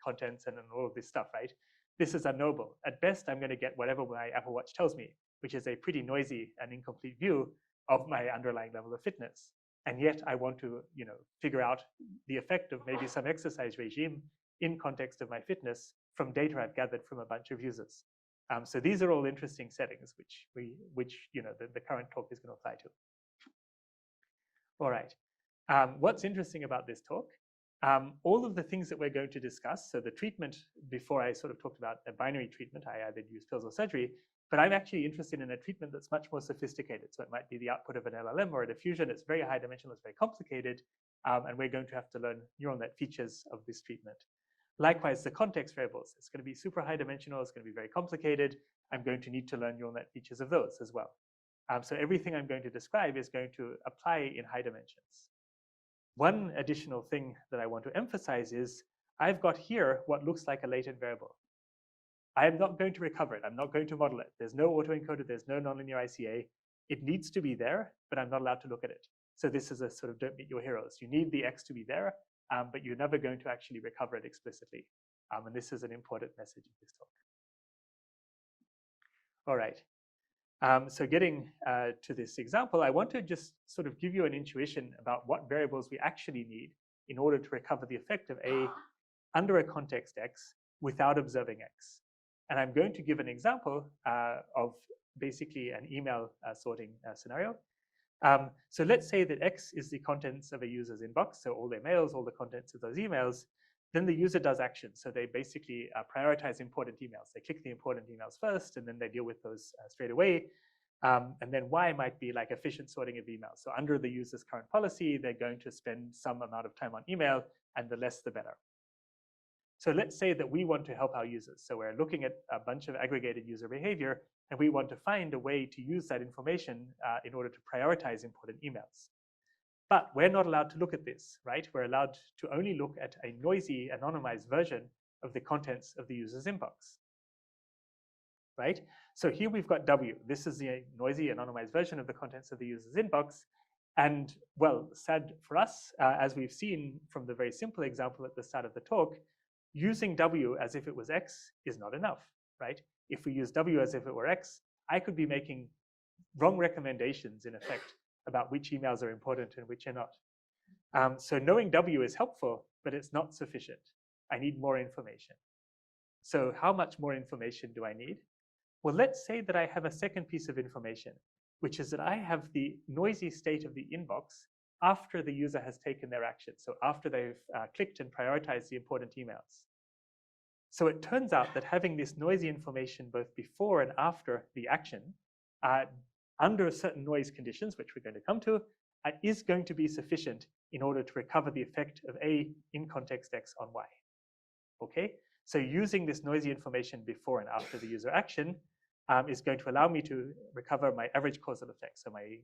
contents and all of this stuff, right? This is unknowable. At best, I'm going to get whatever my Apple Watch tells me, which is a pretty noisy and incomplete view of my underlying level of fitness. And yet I want to figure out the effect of maybe some exercise regime in context of my fitness from data I've gathered from a bunch of users. So these are all interesting settings which the current talk is going to apply to. All right. What's interesting about this talk? All of the things that we're going to discuss, so the treatment, before I sort of talked about a binary treatment, I either use pills or surgery, but I'm actually interested in a treatment that's much more sophisticated. So it might be the output of an LLM or a diffusion. It's very high dimensional, it's very complicated, and we're going to have to learn neural net features of this treatment. Likewise, the context variables, it's going to be super high dimensional, it's going to be very complicated. I'm going to need to learn neural net features of those as well. So everything I'm going to describe is going to apply in high dimensions. One additional thing that I want to emphasize is I've got here what looks like a latent variable. I am not going to recover it. I'm not going to model it. There's no autoencoder. There's no nonlinear ICA. It needs to be there, but I'm not allowed to look at it. So this is a sort of don't meet your heroes. You need the X to be there, but you're never going to actually recover it explicitly. And this is an important message of this talk. All right. So getting to this example, I want to just sort of give you an intuition about what variables we actually need in order to recover the effect of A under a context X without observing X. And I'm going to give an example of basically an email sorting scenario. So let's say that X is the contents of a user's inbox, so all their mails, all the contents of those emails. Then the user does actions. So they basically prioritize important emails. They click the important emails first, and then they deal with those straight away. And then Y might be like efficient sorting of emails. So under the user's current policy, they're going to spend some amount of time on email, and the less the better. So let's say that we want to help our users. So we're looking at a bunch of aggregated user behavior, and we want to find a way to use that information in order to prioritize important emails. But we're not allowed to look at this, right? We're allowed to only look at a noisy, anonymized version of the contents of the user's inbox, right? So here we've got W. This is the noisy, anonymized version of the contents of the user's inbox. And well, sad for us, as we've seen from the very simple example at the start of the talk, using W as if it was X is not enough, right? If we use W as if it were X, I could be making wrong recommendations, in effect, about which emails are important and which are not. So knowing W is helpful, but it's not sufficient. I need more information. So how much more information do I need? Well, let's say that I have a second piece of information, which is that I have the noisy state of the inbox after the user has taken their action. So after they've clicked and prioritized the important emails. So it turns out that having this noisy information both before and after the action, under certain noise conditions, which we're going to come to, is going to be sufficient in order to recover the effect of A in context X on Y. Okay, so using this noisy information before and after the user action is going to allow me to recover my average causal effect, so my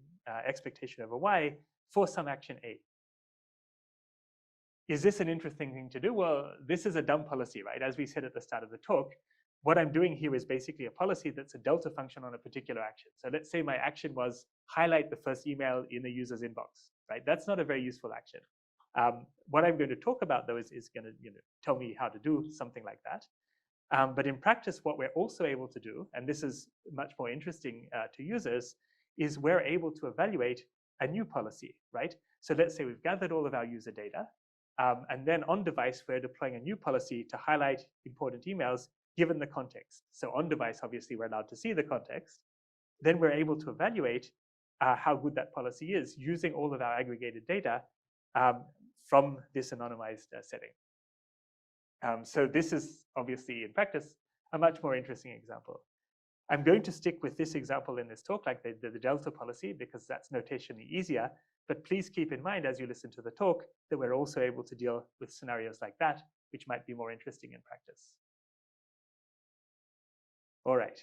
expectation over Y for some action A. Is this an interesting thing to do? Well, this is a dumb policy, right? As we said at the start of the talk, what I'm doing here is basically a policy that's a delta function on a particular action. So let's say my action was highlight the first email in the user's inbox, right? That's not a very useful action. What I'm going to talk about, though, is going to tell me how to do something like that. But in practice, what we're also able to do, and this is much more interesting to users, is we're able to evaluate a new policy, right? So let's say we've gathered all of our user data, and then on device, we're deploying a new policy to highlight important emails given the context. So on device, obviously, we're allowed to see the context. Then we're able to evaluate how good that policy is using all of our aggregated data from this anonymized setting. So this is obviously in practice a much more interesting example. I'm going to stick with this example in this talk, like the delta policy, because that's notationally easier. But please keep in mind as you listen to the talk that we're also able to deal with scenarios like that, which might be more interesting in practice. All right.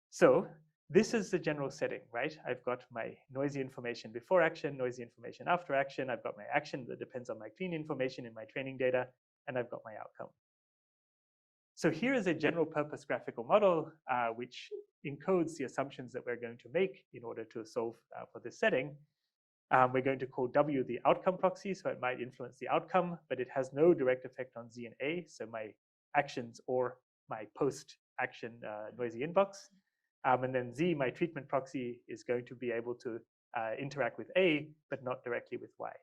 So this is the general setting, right? I've got my noisy information before action, noisy information after action. I've got my action that depends on my clean information in my training data, and I've got my outcome. So here is a general purpose graphical model, which encodes the assumptions that we're going to make in order to solve for this setting. We're going to call W the outcome proxy, so it might influence the outcome, but it has no direct effect on Z and A, so my actions or my post-action noisy inbox. And then Z, my treatment proxy, is going to be able to interact with A, but not directly with Y.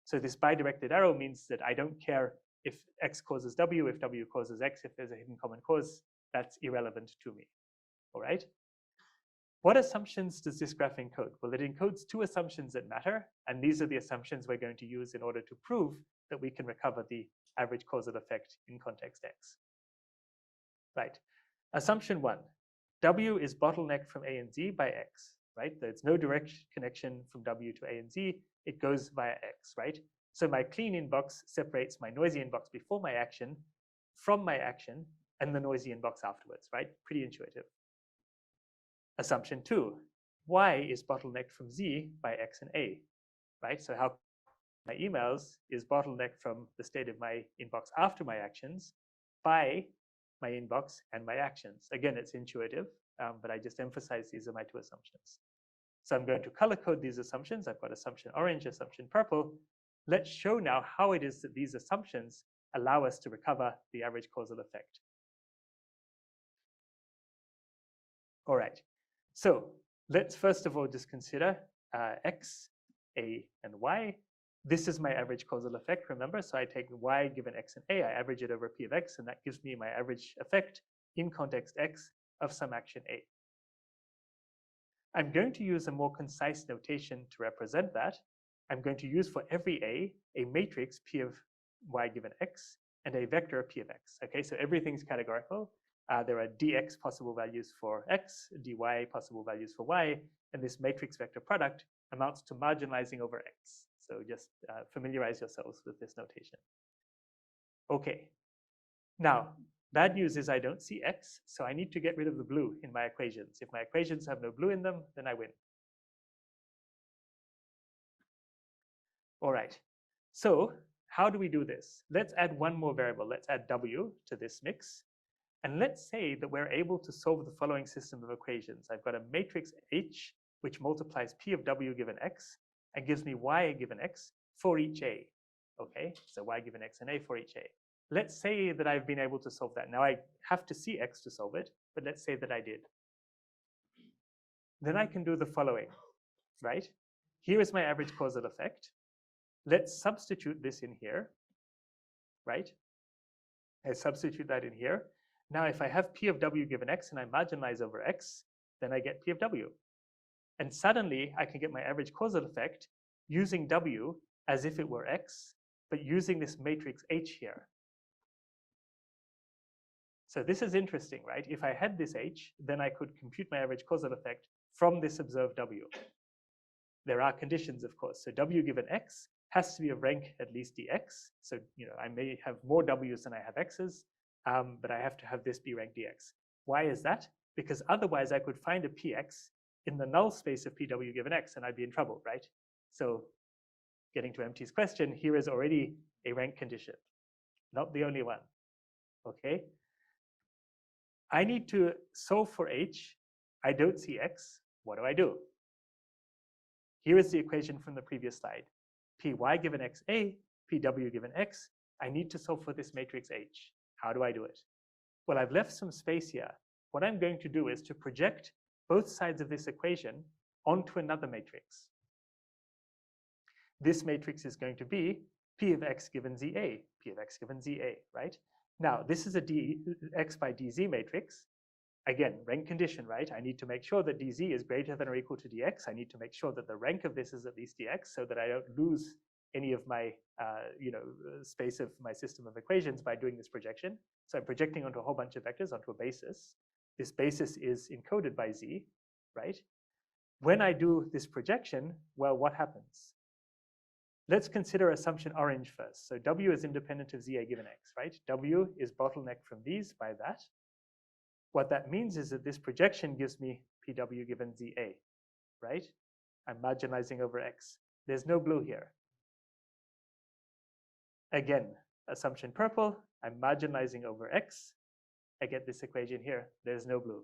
So this bidirected arrow means that I don't care if X causes W, if W causes X, if there's a hidden common cause, that's irrelevant to me, all right? What assumptions does this graph encode? Well, it encodes two assumptions that matter, and these are the assumptions we're going to use in order to prove that we can recover the average causal effect in context X. Right, assumption one, W is bottlenecked from A and Z by X, right? There's no direct connection from W to A and Z, it goes via X, right? So my clean inbox separates my noisy inbox before my action from my action and the noisy inbox afterwards, right? Pretty intuitive. Assumption two, Y is bottlenecked from Z by X and A, right? So how my emails is bottlenecked from the state of my inbox after my actions by my inbox and my actions. Again, it's intuitive, but I just emphasize these are my two assumptions. So I'm going to color code these assumptions. I've got assumption orange, assumption purple. Let's show now how it is that these assumptions allow us to recover the average causal effect. All right, so let's first of all just consider X, A, and Y. This is my average causal effect, remember? So I take Y given X and A, I average it over P of X, and that gives me my average effect in context X of some action A. I'm going to use a more concise notation to represent that. I'm going to use for every a matrix P of Y given X and a vector P of X. Okay, so everything's categorical. There are dx possible values for X, dy possible values for Y, and this matrix vector product amounts to marginalizing over X. So just familiarize yourselves with this notation. Okay, now bad news is I don't see X, so I need to get rid of the blue in my equations. If my equations have no blue in them, then I win. All right, so how do we do this? Let's add one more variable. Let's add W to this mix. And let's say that we're able to solve the following system of equations. I've got a matrix H, which multiplies P of W given X and gives me Y given X for each A. Okay, so Y given X and A for each A. Let's say that I've been able to solve that. Now I have to see X to solve it, but let's say that I did. Then I can do the following, right? Here is my average causal effect. Let's substitute this in here, right? I substitute that in here. Now, if I have P of W given X and I marginalize over X, then I get P of W. And suddenly, I can get my average causal effect using W as if it were X, but using this matrix H here. So this is interesting, right? If I had this H, then I could compute my average causal effect from this observed W. There are conditions, of course. So W given X has to be of rank at least dx. So I may have more W's than I have X's, but I have to have this be rank dx. Why is that? Because otherwise I could find a px in the null space of pw given x, and I'd be in trouble, right? So getting to MT's question, here is already a rank condition, not the only one, okay? I need to solve for h. I don't see x. What do? Here is the equation from the previous slide. Py given xa, Pw given x, I need to solve for this matrix H. How do I do it? Well, I've left some space here. What I'm going to do is to project both sides of this equation onto another matrix. This matrix is going to be P of x given Za, P of x given Za, right? Now, this is a dx by dz matrix. Again, rank condition, right? I need to make sure that dz is greater than or equal to dx. I need to make sure that the rank of this is at least dx so that I don't lose any of my space of my system of equations by doing this projection. So I'm projecting onto a whole bunch of vectors onto a basis. This basis is encoded by z, right? When I do this projection, well, what happens? Let's consider assumption orange first. So W is independent of ZA given X, right? W is bottlenecked from these by that. What that means is that this projection gives me PW given ZA, right? I'm marginalizing over X. There's no blue here. Again, assumption purple, I'm marginalizing over X. I get this equation here. There's no blue.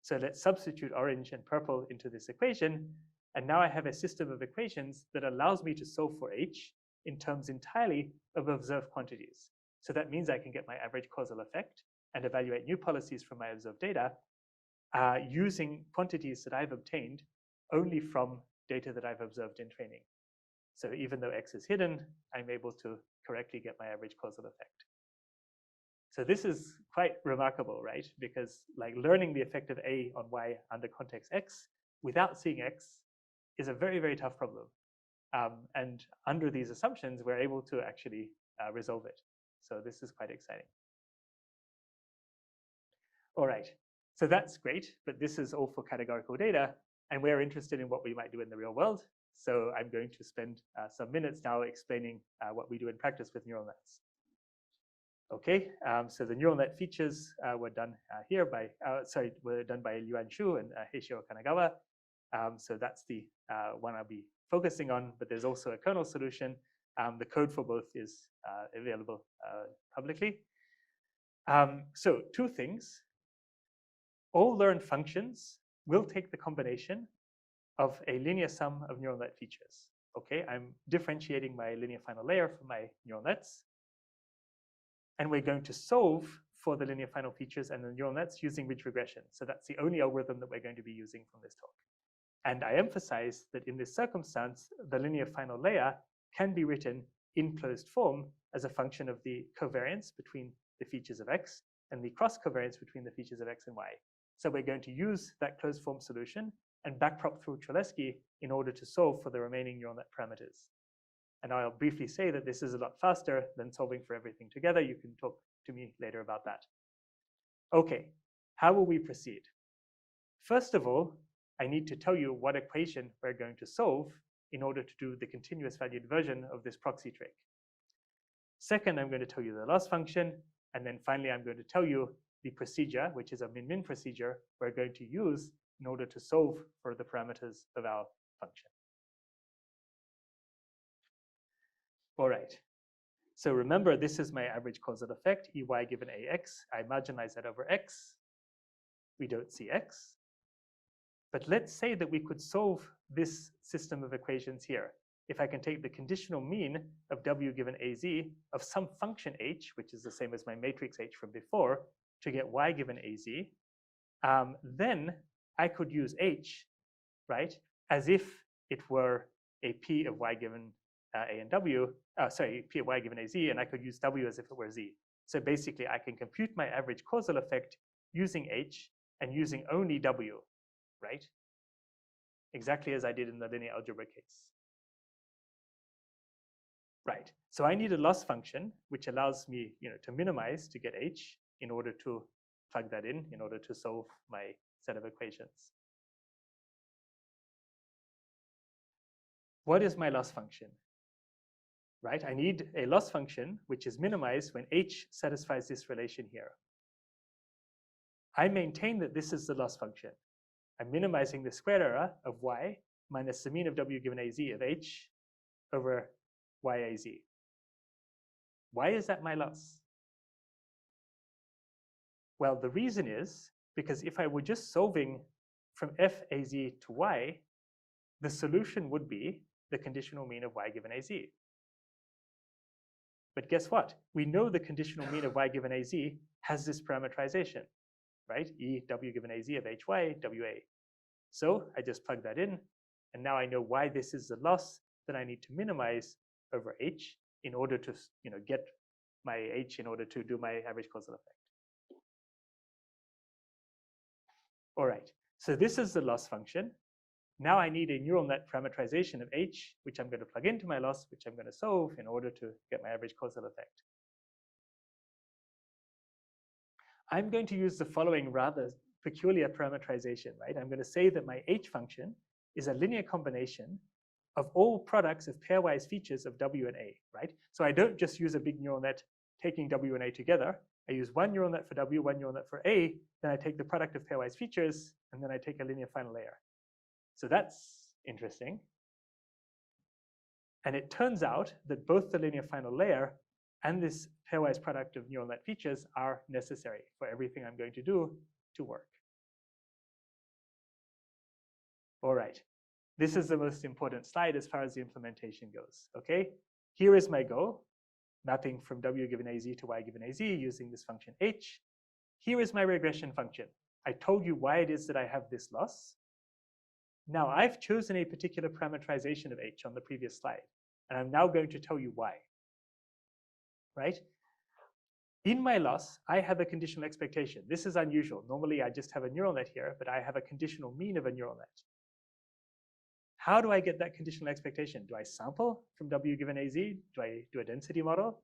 So let's substitute orange and purple into this equation. And now I have a system of equations that allows me to solve for H in terms entirely of observed quantities. So that means I can get my average causal effect and evaluate new policies from my observed data using quantities that I've obtained only from data that I've observed in training. So even though X is hidden, I'm able to correctly get my average causal effect. So this is quite remarkable, right? Because like learning the effect of A on Y under context X without seeing X is a very, very tough problem. And under these assumptions, we're able to actually resolve it. So this is quite exciting. All right, so that's great, but this is all for categorical data, and we're interested in what we might do in the real world. So I'm going to spend some minutes now explaining what we do in practice with neural nets. Okay, so the neural net features were done here by, were done by Yuan Xu and Heishio Kanagawa. So that's the one I'll be focusing on, but there's also a kernel solution. The code for both is available publicly. So two things. All learned functions will take the combination of a linear sum of neural net features. Okay, I'm differentiating my linear final layer from my neural nets. And we're going to solve for the linear final features and the neural nets using ridge regression. So that's the only algorithm that we're going to be using from this talk. And I emphasize that in this circumstance, the linear final layer can be written in closed form as a function of the covariance between the features of X and the cross covariance between the features of X and Y. So we're going to use that closed form solution and backprop through Cholesky in order to solve for the remaining neural net parameters. And I'll briefly say that this is a lot faster than solving for everything together. You can talk to me later about that. Okay, how will we proceed? First of all, I need to tell you what equation we're going to solve in order to do the continuous valued version of this proxy trick. Second, I'm going to tell you the loss function. And then finally, I'm going to tell you the procedure, which is a min-min procedure we're going to use in order to solve for the parameters of our function. All right. So remember, this is my average causal effect, EY given AX. I marginalize that over X. We don't see X. But let's say that we could solve this system of equations here. If I can take the conditional mean of W given AZ of some function H, which is the same as my matrix H from before, to get Y given AZ, then I could use H, right, as if it were a P of Y given A and W, P of Y given AZ, and I could use W as if it were Z. So basically, I can compute my average causal effect using H and using only W, right? Exactly as I did in the linear algebra case. Right, so I need a loss function, which allows me to minimize to get H in order to plug that in order to solve my set of equations. What is my loss function? Right, I need a loss function which is minimized when H satisfies this relation here. I maintain that this is the loss function. I'm minimizing the square error of Y minus the mean of W given AZ of H over YAZ. Why is that my loss? Well, the reason is because if I were just solving from FAZ to Y, the solution would be the conditional mean of y given az. But guess what? We know the conditional mean of y given az has this parameterization, right? E w given az of hy, wa. So I just plug that in, and now I know why this is the loss that I need to minimize over h in order to get my h in order to do my average causal effect. All right, so this is the loss function. Now I need a neural net parameterization of h, which I'm going to plug into my loss, which I'm going to solve in order to get my average causal effect. I'm going to use the following rather peculiar parameterization, right? I'm going to say that my h function is a linear combination of all products of pairwise features of w and a, right? So I don't just use a big neural net taking w and a together. I use one neural net for w, one neural net for a, then I take the product of pairwise features, and then I take a linear final layer. So that's interesting. And it turns out that both the linear final layer and this pairwise product of neural net features are necessary for everything I'm going to do to work. All right, this is the most important slide as far as the implementation goes, okay? Here is my goal, mapping from w given az to y given az using this function h. Here is my regression function. I told you why it is that I have this loss. Now I've chosen a particular parameterization of h on the previous slide, and I'm now going to tell you why, right? In my loss, I have a conditional expectation. This is unusual. Normally I just have a neural net here, but I have a conditional mean of a neural net. How do I get that conditional expectation? Do I sample from w given az? Do I do a density model?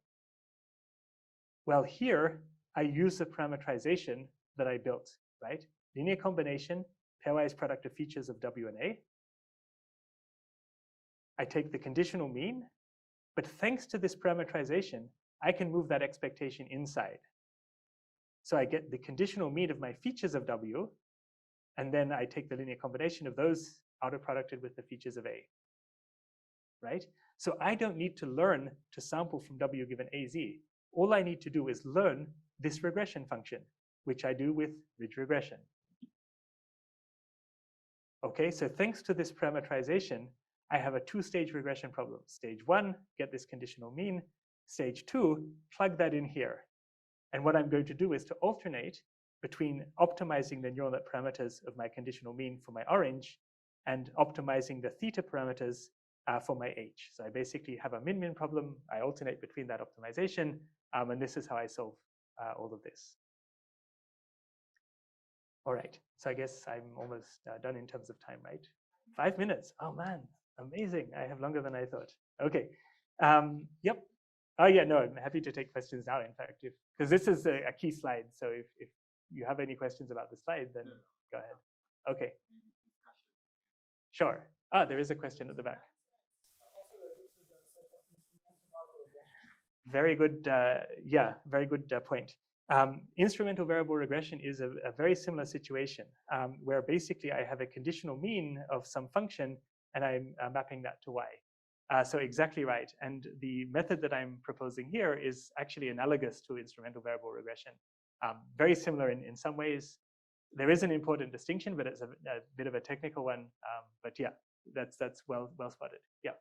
Well, here I use the parameterization that I built, right? Linear combination, pairwise product of features of w and a. I take the conditional mean, but thanks to this parameterization, I can move that expectation inside. So I get the conditional mean of my features of w, and then I take the linear combination of those outer producted with the features of a, right? So I don't need to learn to sample from w given az. All I need to do is learn this regression function, which I do with ridge regression. Okay, so thanks to this parameterization, I have a two-stage regression problem. Stage one, get this conditional mean. Stage two, plug that in here. And what I'm going to do is to alternate between optimizing the neural net parameters of my conditional mean for my orange and optimizing the theta parameters for my h. So I basically have a min-min problem. I alternate between that optimization, and this is how I solve all of this. All right, so I guess I'm almost done in terms of time, right? 5 minutes, oh man, amazing. I have longer than I thought. Okay, yep. Oh yeah, no, I'm happy to take questions now, in fact, because this is a key slide. So if you have any questions about the slide, then go ahead. Okay. Sure. Ah, there is a question at the back. Very good, yeah, very good point. Instrumental variable regression is a very similar situation where basically I have a conditional mean of some function and I'm mapping that to y. So exactly right. And the method that I'm proposing here is actually analogous to instrumental variable regression. Very similar in some ways. There is an important distinction, but it's a bit of a technical one. But yeah, that's well spotted. Yeah.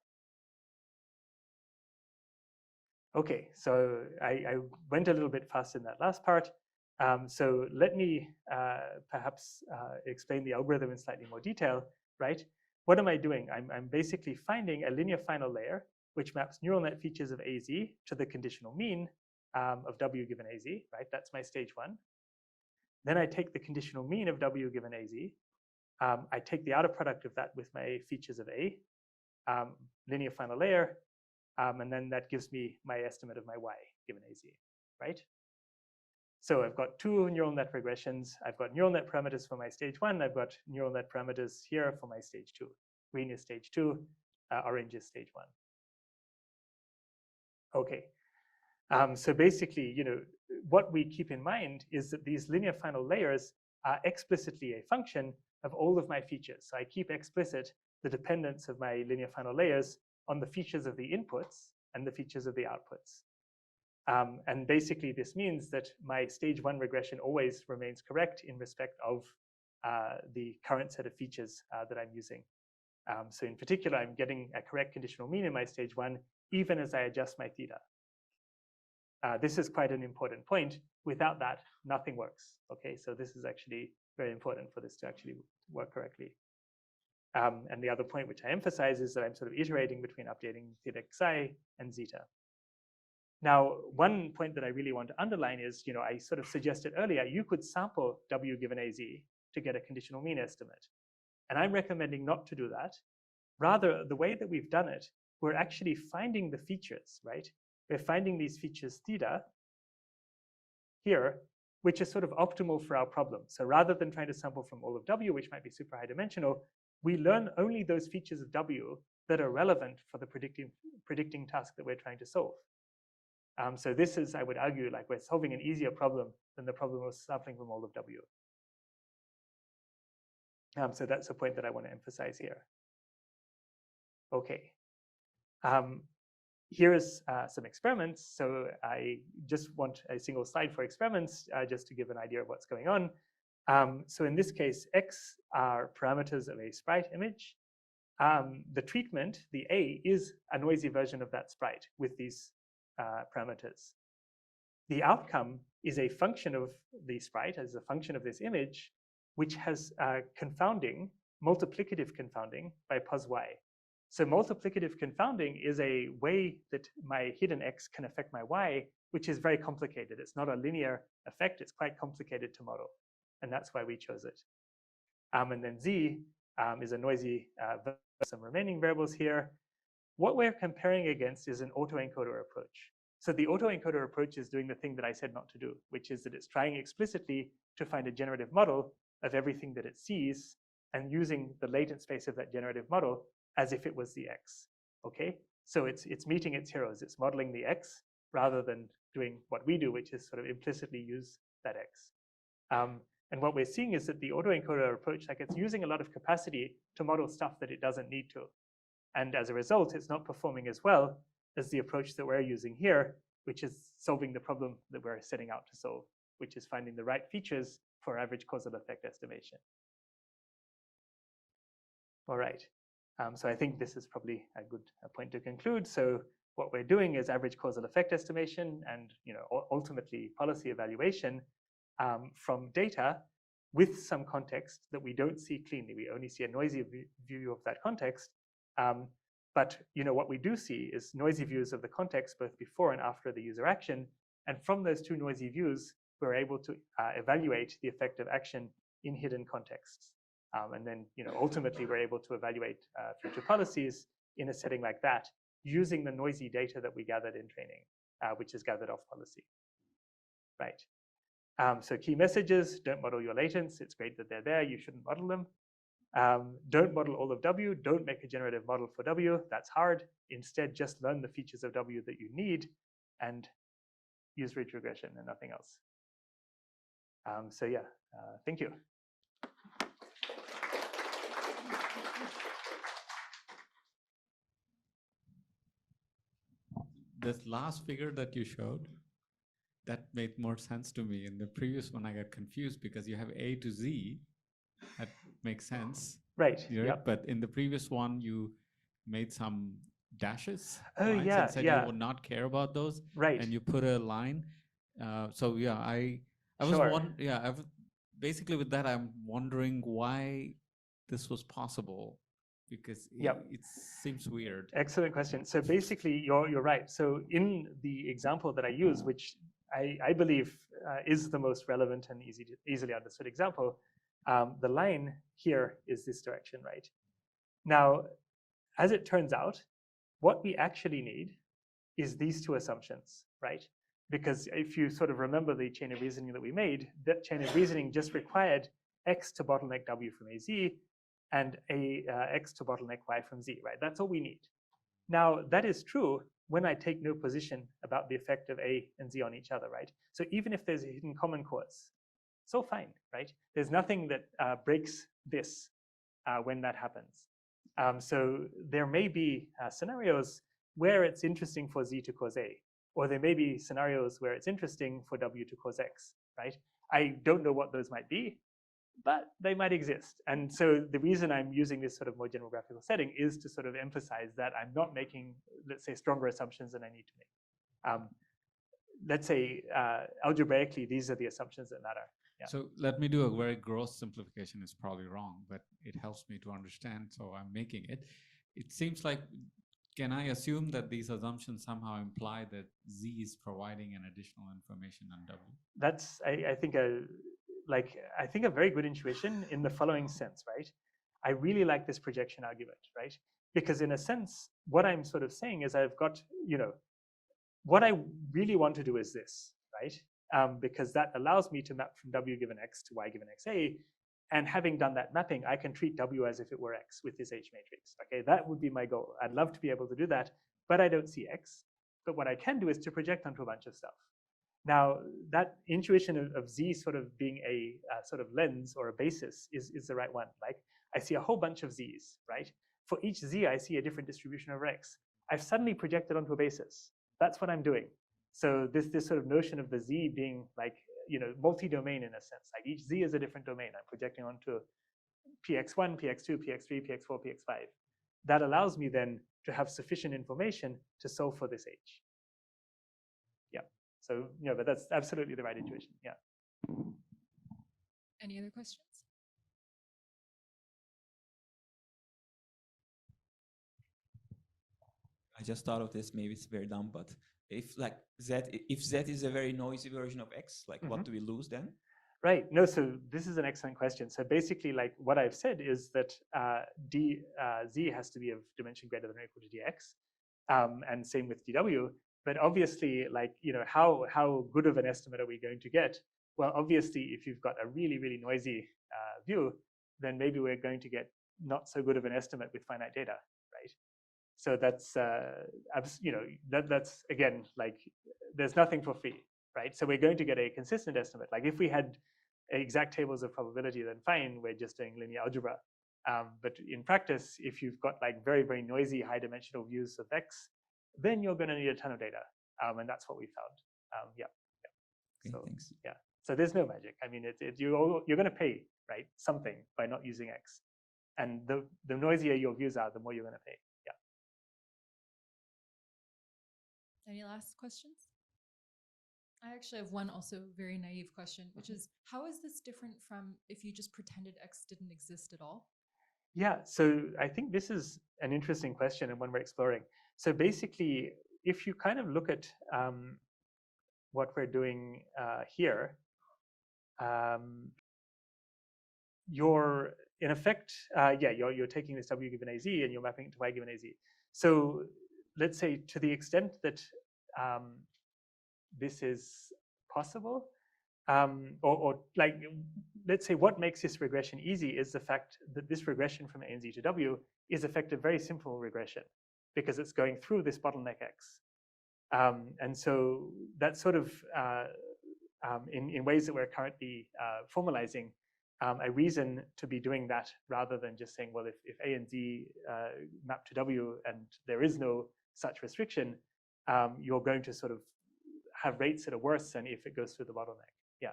Okay, so I went a little bit fast in that last part. So let me perhaps explain the algorithm in slightly more detail, right? What am I doing? I'm basically finding a linear final layer which maps neural net features of AZ to the conditional mean of W given AZ, right? That's my stage one. Then I take the conditional mean of W given AZ. I take the outer product of that with my features of A, linear final layer, and then that gives me my estimate of my Y given AZ, right? So I've got two neural net regressions. I've got neural net parameters for my stage one. I've got neural net parameters here for my stage two. Green is stage two, orange is stage one. Okay, so basically, what we keep in mind is that these linear final layers are explicitly a function of all of my features. So I keep explicit the dependence of my linear final layers on the features of the inputs and the features of the outputs. And basically, this means that my stage one regression always remains correct in respect of the current set of features that I'm using. So in particular, I'm getting a correct conditional mean in my stage 1, even as I adjust my theta. This is quite an important point. Without that, nothing works. Okay, so this is actually very important for this to actually work correctly. And the other point which I emphasize is that I'm sort of iterating between updating theta xi and zeta. Now, one point that I really want to underline is, I sort of suggested earlier, you could sample W given AZ to get a conditional mean estimate. And I'm recommending not to do that. Rather, the way that we've done it, we're actually finding the features, right? We're finding these features theta here, which is sort of optimal for our problem. So rather than trying to sample from all of W, which might be super high dimensional, we learn only those features of W that are relevant for the predicting task that we're trying to solve. So this is, I would argue, like we're solving an easier problem than the problem of sampling from all of W. So that's a point that I want to emphasize here. Okay. Here's some experiments. So I just want a single slide for experiments, just to give an idea of what's going on. So in this case, X are parameters of a sprite image. The treatment, the A, is a noisy version of that sprite with these parameters. The outcome is a function of the sprite as a function of this image, which has confounding, multiplicative confounding by pos y. So multiplicative confounding is a way that my hidden X can affect my Y, which is very complicated. It's not a linear effect. It's quite complicated to model. And that's why we chose it. And then Z is a noisy some remaining variables here. What we're comparing against is an autoencoder approach. So the autoencoder approach is doing the thing that I said not to do, which is that it's trying explicitly to find a generative model of everything that it sees and using the latent space of that generative model as if it was the X. Okay, so it's meeting its heroes. It's modeling the X rather than doing what we do, which is sort of implicitly use that X. And what we're seeing is that the autoencoder approach, like it's using a lot of capacity to model stuff that it doesn't need to. And as a result, it's not performing as well as the approach that we're using here, which is solving the problem that we're setting out to solve, which is finding the right features for average causal effect estimation. All right. So I think this is probably a good point to conclude. So what we're doing is average causal effect estimation and ultimately policy evaluation from data with some context that we don't see cleanly. We only see a noisy view of that context. But what we do see is noisy views of the context both before and after the user action. And from those two noisy views, we're able to evaluate the effect of action in hidden contexts. And then ultimately, we're able to evaluate future policies in a setting like that using the noisy data that we gathered in training, which is gathered off policy. Right. So key messages: don't model your latents. It's great that they're there. You shouldn't model them. Don't model all of W. Don't make a generative model for W. That's hard. Instead, just learn the features of W that you need and use ridge regression and nothing else. So yeah, thank you. This last figure that you showed, that made more sense to me. In the previous one, I got confused because you have A to Z. That makes sense. Right. Yep. But in the previous one, you made some dashes. Oh, yeah. And said you would not care about those. Right. And you put a line. So yeah, I was sure. Basically with that, I'm wondering why this was possible, because it seems weird. Excellent question. So basically, you're right. So in the example that I use, which I believe is the most relevant and easily understood example, the line here is this direction, right? Now, as it turns out, what we actually need is these two assumptions, right? Because if you sort of remember the chain of reasoning that we made, that chain of reasoning just required X to bottleneck W from AZ and X to bottleneck Y from Z, right? That's all we need. Now, that is true when I take no position about the effect of A and Z on each other, right? So even if there's a hidden common cause, so fine, right? There's nothing that breaks this when that happens. So there may be scenarios where it's interesting for Z to cause A, or there may be scenarios where it's interesting for W to cause X, right? I don't know what those might be, but they might exist. And so the reason I'm using this sort of more general graphical setting is to sort of emphasize that I'm not making, let's say, stronger assumptions than I need to make. Let's say algebraically, these are the assumptions that matter. Yeah. So let me do a very gross simplification. It's probably wrong, but it helps me to understand, so I'm making it. It seems like, can I assume that these assumptions somehow imply that Z is providing an additional information on W? That's, I think, a very good intuition in the following sense, right? I really like this projection argument, right? Because in a sense, what I'm sort of saying is I've got, what I really want to do is this, right? Because that allows me to map from W given X to Y given XA. And having done that mapping, I can treat W as if it were X with this H matrix. Okay, that would be my goal. I'd love to be able to do that, but I don't see X. But what I can do is to project onto a bunch of stuff. Now, that intuition of Z sort of being a sort of lens or a basis is the right one. Like, I see a whole bunch of Z's, right? For each Z, I see a different distribution of X. I've suddenly projected onto a basis. That's what I'm doing. So this sort of notion of the Z being like, multi-domain in a sense, like each Z is a different domain. I'm projecting onto PX1, PX2, PX3, PX4, PX5. That allows me then to have sufficient information to solve for this H. Yeah. So, but that's absolutely the right intuition. Yeah. Any other questions? I just thought of this, maybe it's very dumb, but if Z is a very noisy version of X, like what do we lose then? Right. No, so this is an excellent question. So basically, like what I've said is that Z has to be of dimension greater than or equal to dx, and same with dw. But obviously, like, how good of an estimate are we going to get? Well, obviously, if you've got a really, really noisy view, then maybe we're going to get not so good of an estimate with finite data, right? So that's, that's again, like, there's nothing for free, right? So we're going to get a consistent estimate. Like if we had exact tables of probability, then fine, we're just doing linear algebra. But in practice, if you've got like very, very noisy high dimensional views of X, then you're going to need a ton of data. And that's what we found. Yeah. Okay, So, thanks. yeah. So there's no magic. I mean, you're going to pay, right, something by not using X. And the noisier your views are, the more you're going to pay. Yeah. Any last questions? I actually have one also very naive question, which is, how is this different from if you just pretended X didn't exist at all? Yeah, so I think this is an interesting question and one we're exploring. So basically, if you kind of look at what we're doing here, you're in effect, you're taking this W given AZ and you're mapping it to Y given AZ. So let's say to the extent that this is possible, or like, let's say what makes this regression easy is the fact that this regression from A and Z to W is in effect a very simple regression because it's going through this bottleneck X. And so that's sort of, in ways that we're currently formalizing, a reason to be doing that rather than just saying, well, if A and Z map to W and there is no such restriction, you're going to sort of have rates that are worse than if it goes through the bottleneck. Yeah.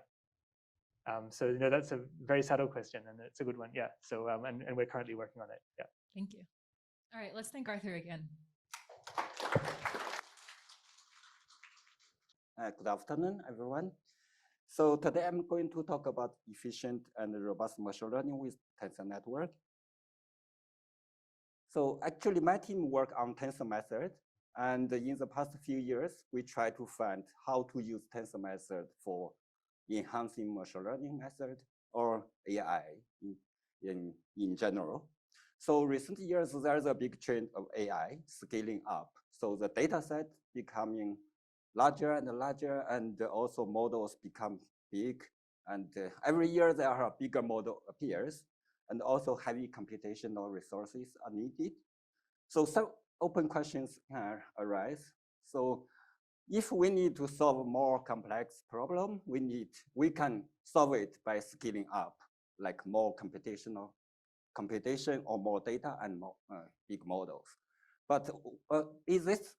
So that's a very subtle question, and it's a good one. Yeah. So and we're currently working on it. Yeah. Thank you. All right, let's thank Arthur again. Good afternoon, everyone. So today I'm going to talk about efficient and robust machine learning with tensor network. So actually, my team worked on tensor method, and in the past few years, we try to find how to use tensor method for enhancing machine learning method or AI in general. So recent years, there's a big trend of AI scaling up. So the data set becoming larger and larger, and also models become big. And every year there are a bigger model appears, and also heavy computational resources are needed. So some open questions arise. So if we need to solve more complex problem, we can solve it by scaling up, like more computation or more data and more big models. But is this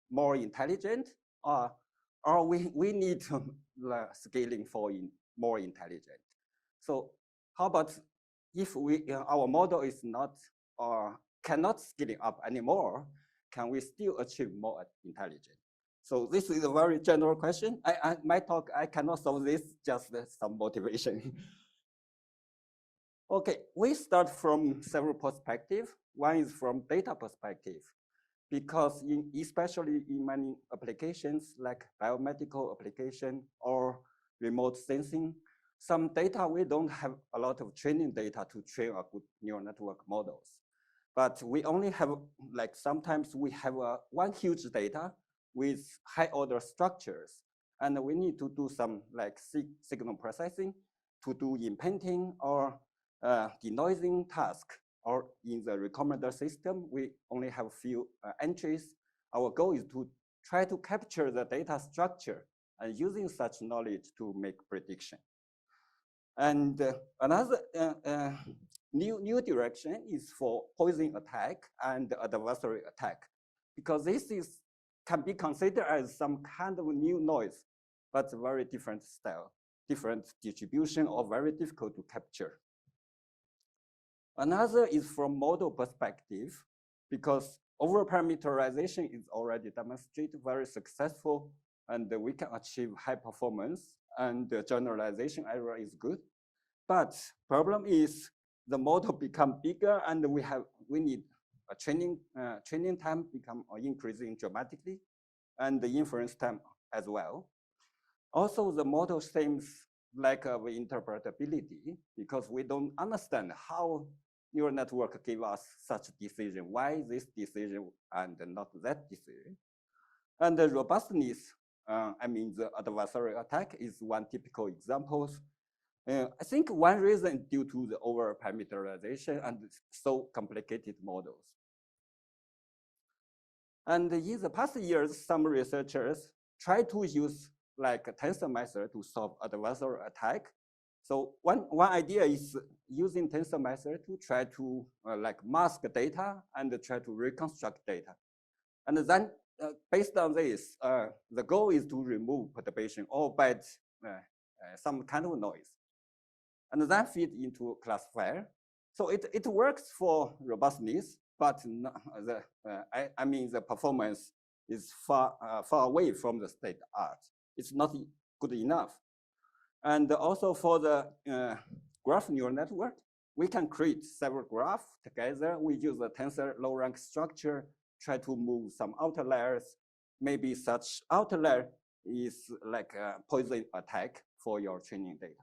more intelligent, or we need scaling for more intelligent? So how about if our model is not or cannot scaling up anymore, can we still achieve more intelligence? So this is a very general question. My talk, I cannot solve this, just some motivation. Okay, we start from several perspectives. One is from data perspective, because especially in many applications like biomedical application or remote sensing, some data, we don't have a lot of training data to train a good neural network models. But we only have, like sometimes we have one huge data with high order structures. And we need to do some like signal processing to do imprinting or denoising task. Or in the recommender system, we only have few entries. Our goal is to try to capture the data structure and using such knowledge to make prediction. And another new direction is for poison attack and adversary attack, because this can be considered as some kind of new noise, but very different style, different distribution, or very difficult to capture. Another is from model perspective, because over-parameterization is already demonstrated very successful, and we can achieve high performance, and the generalization error is good. But problem is the model become bigger, and we need a training time become increasing dramatically, and the inference time as well. Also, the model seems lack of interpretability, because we don't understand how neural network give us such decision. Why this decision and not that decision? And the robustness, I mean, the adversary attack is one typical example. I think one reason due to the over-parameterization and so complicated models. And in the past years, some researchers try to use like a tensor method to solve adversary attack. So one idea is using tensor method to try to like mask data and try to reconstruct data. And then based on this, the goal is to remove perturbation or bad some kind of noise. And then feed into classifier. So it works for robustness, but I mean the performance is far away from the state art. It's not good enough. And also for the graph neural network, we can create several graphs together. We use a tensor low rank structure, try to move some outliers. Maybe such outlier is like a poison attack for your training data.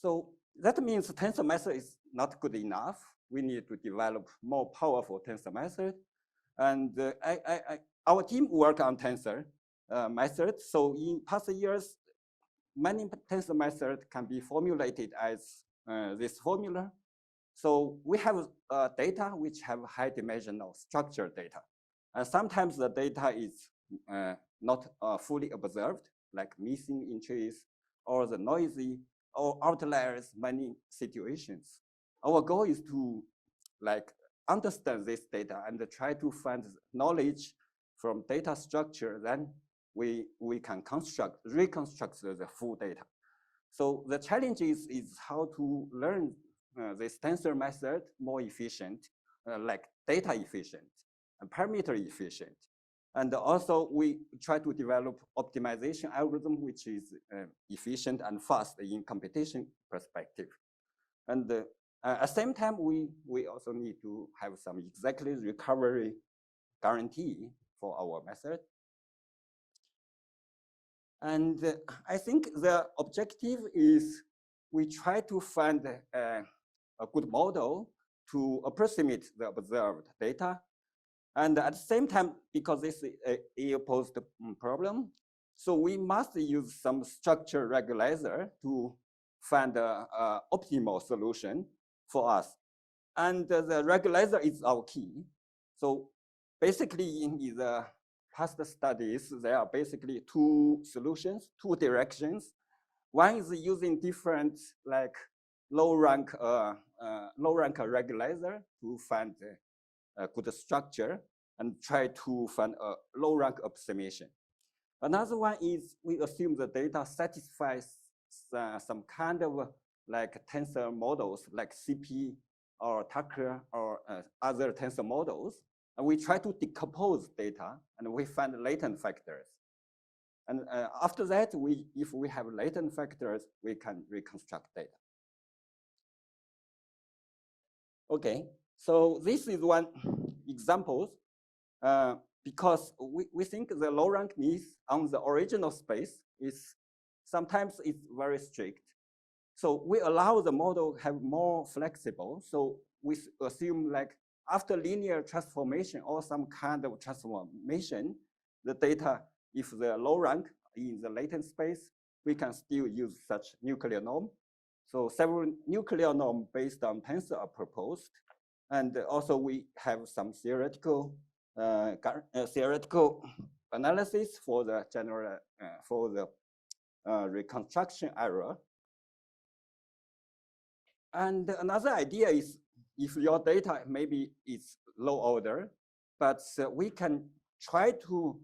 So that means tensor method is not good enough. We need to develop more powerful tensor method. And our team work on tensor methods. So in past years, many tensor methods can be formulated as this formula. So we have data which have high dimensional structure data. And sometimes the data is not fully observed, like missing entries or the noisy or outliers, many situations. Our goal is to like understand this data and try to find knowledge from data structure. Then we can reconstruct the full data. So the challenge is how to learn this tensor method more efficient, like data efficient and parameter efficient. And also we try to develop optimization algorithm, which is efficient and fast in computation perspective. And at the same time, we also need to have some exactly recovery guarantee for our method. And I think the objective is we try to find a good model to approximate the observed data. And at the same time, because this is a yield-posed problem, so we must use some structure regulator to find an optimal solution for us. And the regulator is our key. So basically in the past studies, there are basically two solutions, two directions. One is using different like low rank regulator to find a good structure and try to find a low rank approximation. Another one is we assume the data satisfies some kind of like tensor models like CP or Tucker or other tensor models. And we try to decompose data and we find latent factors. And after that, if we have latent factors, we can reconstruct data. Okay, so this is one example because we think the low rankedness on the original space is sometimes it's very strict. So we allow the model to have more flexible. So we assume like after linear transformation or some kind of transformation, the data, if the low rank in the latent space, we can still use such nuclear norm. So several nuclear norms based on tensor are proposed. And also we have some theoretical analysis for the general, for the reconstruction error. And another idea is if your data maybe is low order, but we can try to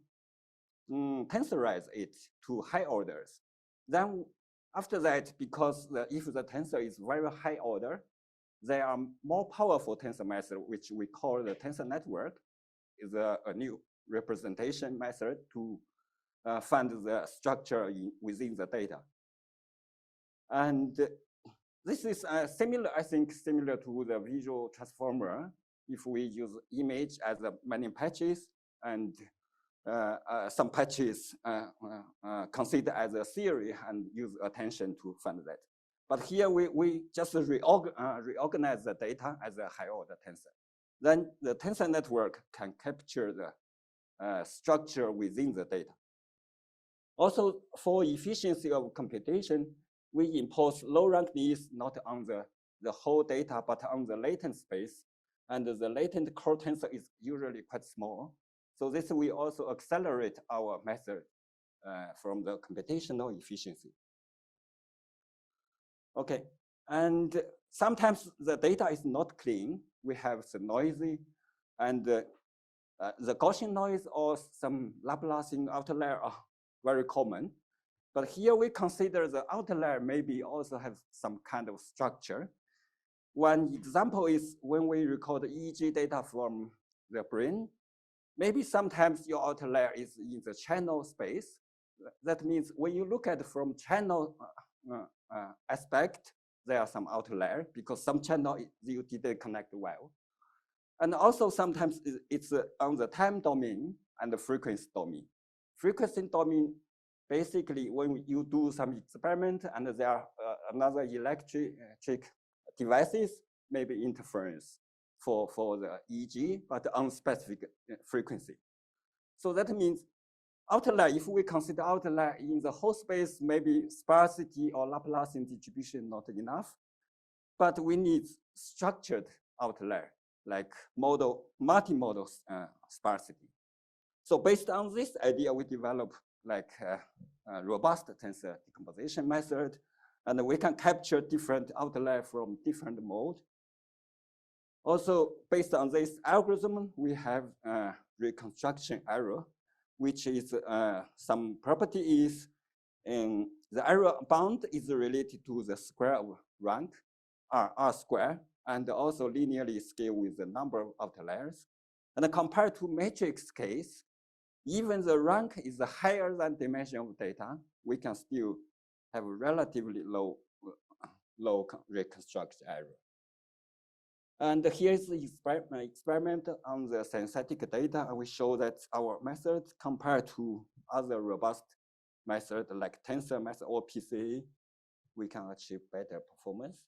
tensorize it to high orders. Then after that, because if the tensor is very high order, there are more powerful tensor method, which we call the tensor network, is a new representation method to find the structure within the data. And this is similar, I think, similar to the visual transformer. If we use image as many patches and some patches considered as a theory and use attention to find that. But here we just reorganize the data as a high order tensor. Then the tensor network can capture the structure within the data. Also, for efficiency of computation, we impose low rankedness not on the whole data, but on the latent space. And the latent core tensor is usually quite small. So this we also accelerate our method from the computational efficiency. Okay, and sometimes the data is not clean. We have the noisy and the Gaussian noise or some Laplacian outlier are very common. But here we consider the outlier maybe also have some kind of structure. One example is when we record EEG data from the brain, maybe sometimes your outlier is in the channel space. That means when you look at it from channel aspect, there are some outlier because some channel you didn't connect well. And also sometimes it's on the time domain and the frequency domain. Frequency domain, basically when you do some experiment and there are another electric devices, maybe interference for the EEG, but on specific frequency. So that means outlier, if we consider outlier in the whole space, maybe sparsity or Laplacian distribution not enough, but we need structured outlier, like multimodal sparsity. So based on this idea, we develop like a robust tensor decomposition method, and we can capture different outlier from different mode. Also, based on this algorithm, we have reconstruction error, which is some property is the error bound is related to the square of rank, R square, and also linearly scale with the number of outliers. And compared to matrix case, even the rank is higher than dimension of data, we can still have relatively low reconstruction error. And here's the experiment on the synthetic data. We show that our method compared to other robust methods like tensor method or PCA, we can achieve better performance.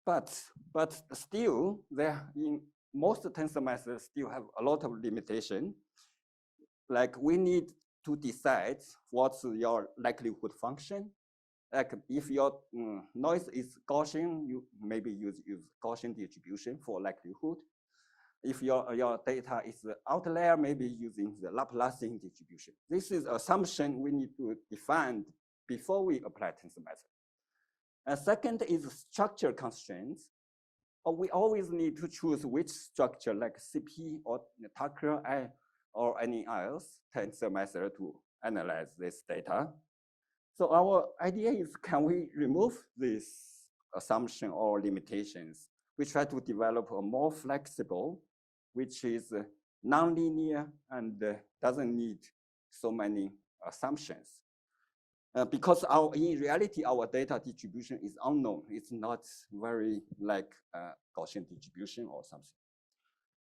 But still, in most tensor methods still have a lot of limitation. Like we need to decide what's your likelihood function. Like if your noise is Gaussian, you maybe use Gaussian distribution for likelihood. If your data is the outlier, maybe using the Laplacian distribution. This is assumption we need to define before we apply tensor method. And second is structure constraints. We always need to choose which structure, like CP or Tucker or any else tensor method to analyze this data. So our idea is, can we remove this assumption or limitations? We try to develop a more flexible, which is nonlinear and doesn't need so many assumptions. Because in reality, our data distribution is unknown. It's not very like Gaussian distribution or something.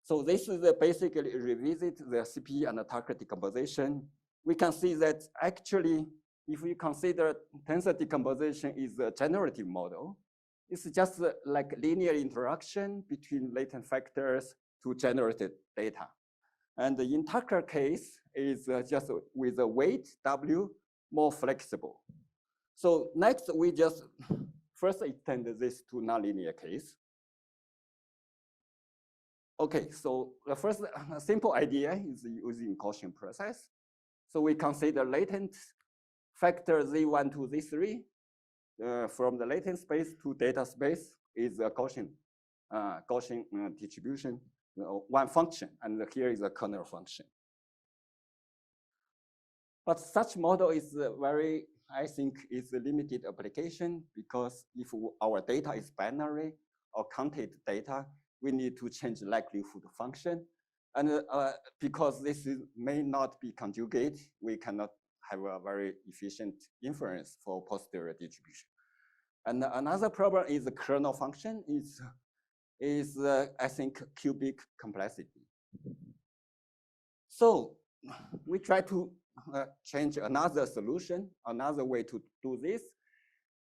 So this is basically revisit the CP and the target decomposition. We can see that actually, if we consider tensor decomposition is a generative model, it's just like linear interaction between latent factors to generated data. And the integer case is just with a weight W more flexible. So next, we just first extend this to nonlinear case. Okay, so the first simple idea is using Gaussian process. So we consider latent factor Z1 to Z3 from the latent space to data space is a Gaussian distribution, one function, and here is a kernel function. But such model is very, I think, is a limited application because if our data is binary or counted data, we need to change likelihood function. And because this may not be conjugate, we cannot have a very efficient inference for posterior distribution. And another problem is the kernel function is I think, cubic complexity. So we try to change another solution, another way to do this.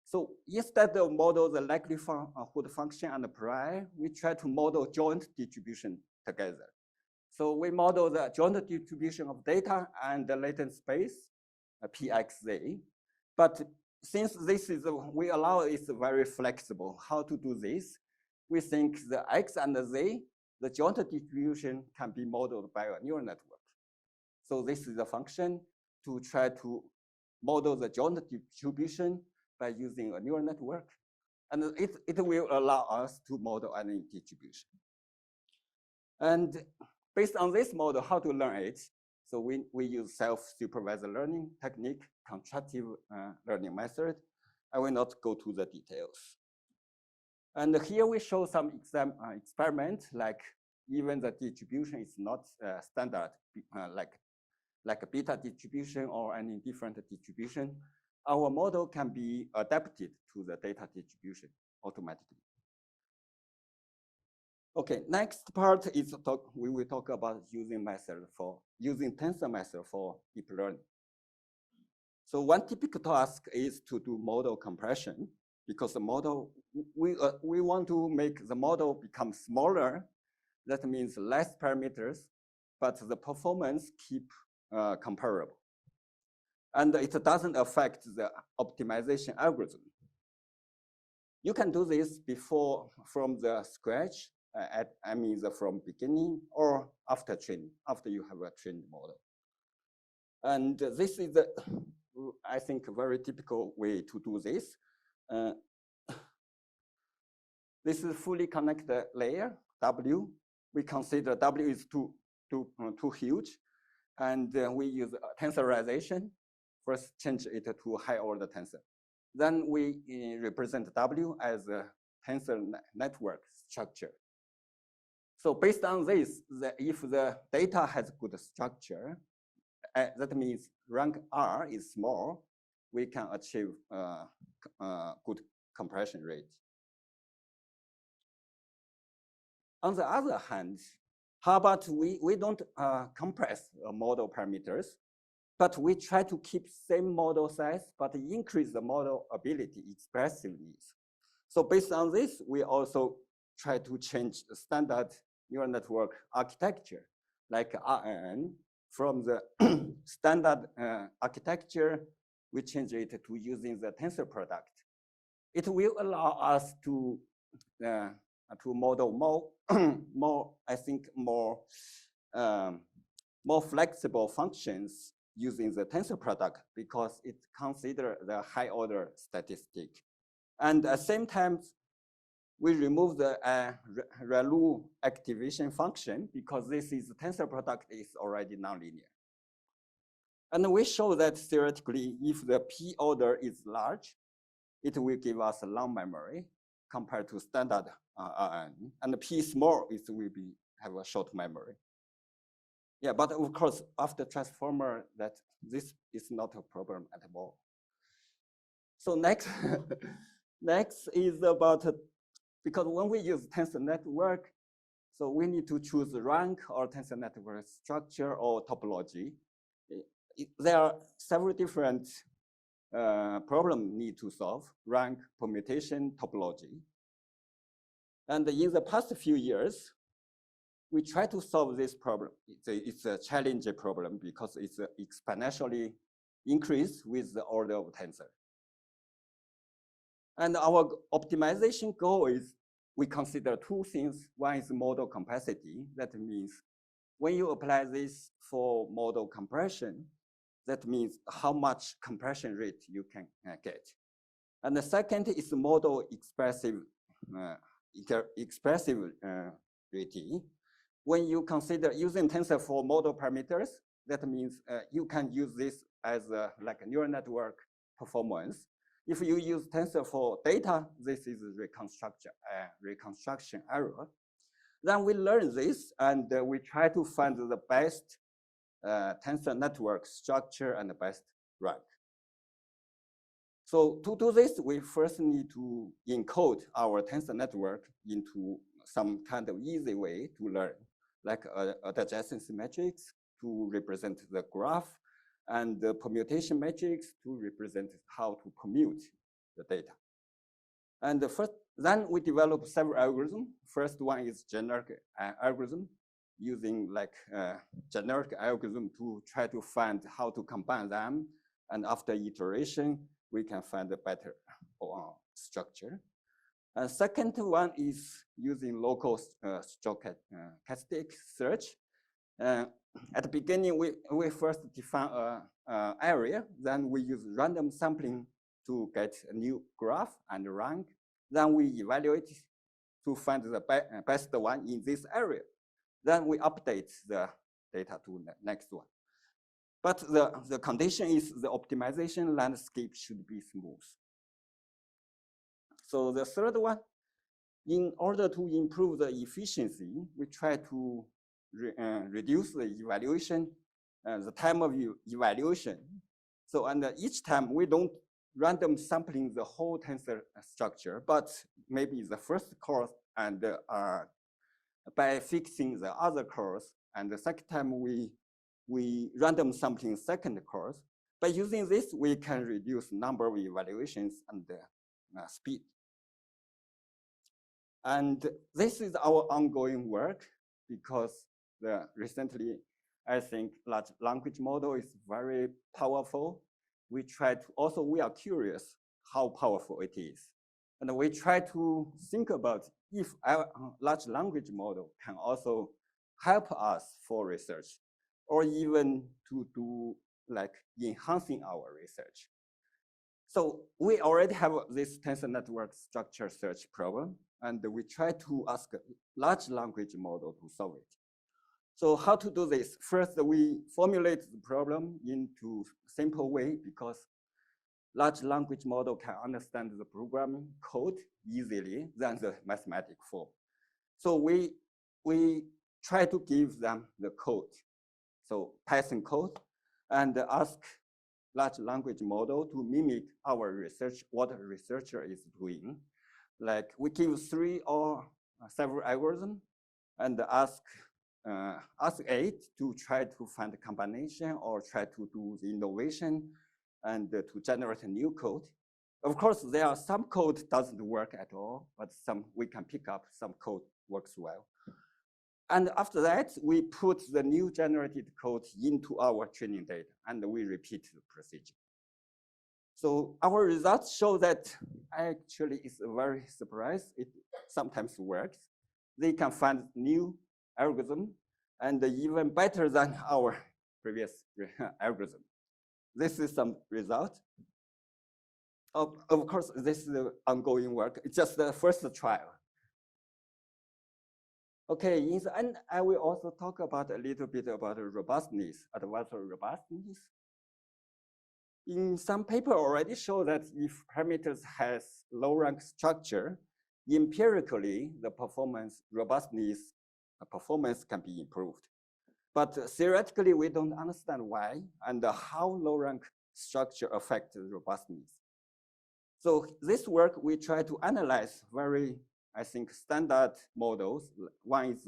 So instead of model the likelihood function and the prior, we try to model joint distribution together. So we model the joint distribution of data and the latent space, Pxz. But since this is, we allow it's very flexible how to do this, we think the X and the Z, the joint distribution can be modeled by a neural network. So this is a function to try to model the joint distribution by using a neural network. And it will allow us to model any distribution. And based on this model, how to learn it? So we use self-supervised learning technique, constructive learning method. I will not go to the details. And here we show some experiment, like even the distribution is not standard, like a beta distribution or any different distribution. Our model can be adapted to the data distribution automatically. Okay, next part is we will talk about using tensor method for deep learning. So one typical task is to do model compression because the model, we want to make the model become smaller. That means less parameters, but the performance keep comparable. And it doesn't affect the optimization algorithm. You can do this before from the scratch, from beginning or after training, after you have a trained model. And this is, I think, a very typical way to do this. This is fully connected layer, W. We consider W is too huge. And we use tensorization. First, change it to high order tensor. Then we represent W as a tensor network structure. So based on this, if the data has good structure, that means rank R is small, we can achieve good compression rate. On the other hand, how about we don't compress model parameters, but we try to keep same model size, but increase the model ability expressively. So based on this, we also try to change the standard neural network architecture, like RNN. From the standard architecture, we change it to using the tensor product. It will allow us to model more flexible functions using the tensor product because it considers the high order statistic. And at the same time, we remove the ReLU activation function because this is the tensor product is already nonlinear. And we show that theoretically, if the P order is large, it will give us a long memory compared to standard RN. And the P small, it will have a short memory. Yeah, but of course, after transformer, that this is not a problem at all. So next, next is about, because when we use tensor network, so we need to choose rank or tensor network structure or topology. There are several different problems need to solve: rank, permutation, topology. And in the past few years, we try to solve this problem. It's a challenging problem because it's exponentially increased with the order of tensor. And our optimization goal is we consider two things. One is model capacity. That means when you apply this for model compression, that means how much compression rate you can get. And the second is model expressive rating. When you consider using tensor for model parameters, that means you can use this as like a neural network performance. If you use tensor for data, this is reconstruction error. Then we learn this, and we try to find the best tensor network structure and the best rank. So to do this, we first need to encode our tensor network into some kind of easy way to learn, like adjacency matrix to represent the graph, and the permutation matrix to represent how to commute the data. And then we develop several algorithms. First one is generic algorithm, using like generic algorithm to try to find how to combine them. And after iteration, we can find a better structure. And second one is using local stochastic search. At the beginning, we first define an area, then we use random sampling to get a new graph and rank. Then we evaluate to find the best one in this area. Then we update the data to the next one. But the condition is the optimization landscape should be smooth. So the third one, in order to improve the efficiency, we try to reduce the evaluation, the time of evaluation. So and each time we don't random sampling the whole tensor structure, but maybe the first course and by fixing the other course, and the second time we random sampling second course. By using this, we can reduce number of evaluations and speed. And this is our ongoing work because recently, I think large language model is very powerful. We try to, also we are curious how powerful it is. And we try to think about if our large language model can also help us for research, or even to do like enhancing our research. So we already have this tensor network structure search problem, and we try to ask a large language model to solve it. So how to do this? First, we formulate the problem into simple way because large language model can understand the programming code easily than the mathematical form. So we try to give them the code, so Python code, and ask large language model to mimic our research, what a researcher is doing. Like we give 3 or several algorithms and ask it to try to find a combination or try to do the innovation and to generate a new code. Of course, there are some code doesn't work at all, but some we can pick up, some code works well. And after that, we put the new generated code into our training data, and we repeat the procedure. So our results show that actually it's a very surprise. It sometimes works. They can find new algorithm and even better than our previous algorithm. This is some result. Of course, this is the ongoing work. It's just the first trial. Okay, in the end, I will also talk about a little bit about robustness, advanced robustness. In some paper already show that if parameters has low rank structure, empirically the performance robustness performance can be improved. But theoretically, we don't understand why and how low rank structure affects robustness. So this work, we try to analyze very, I think, standard models. One is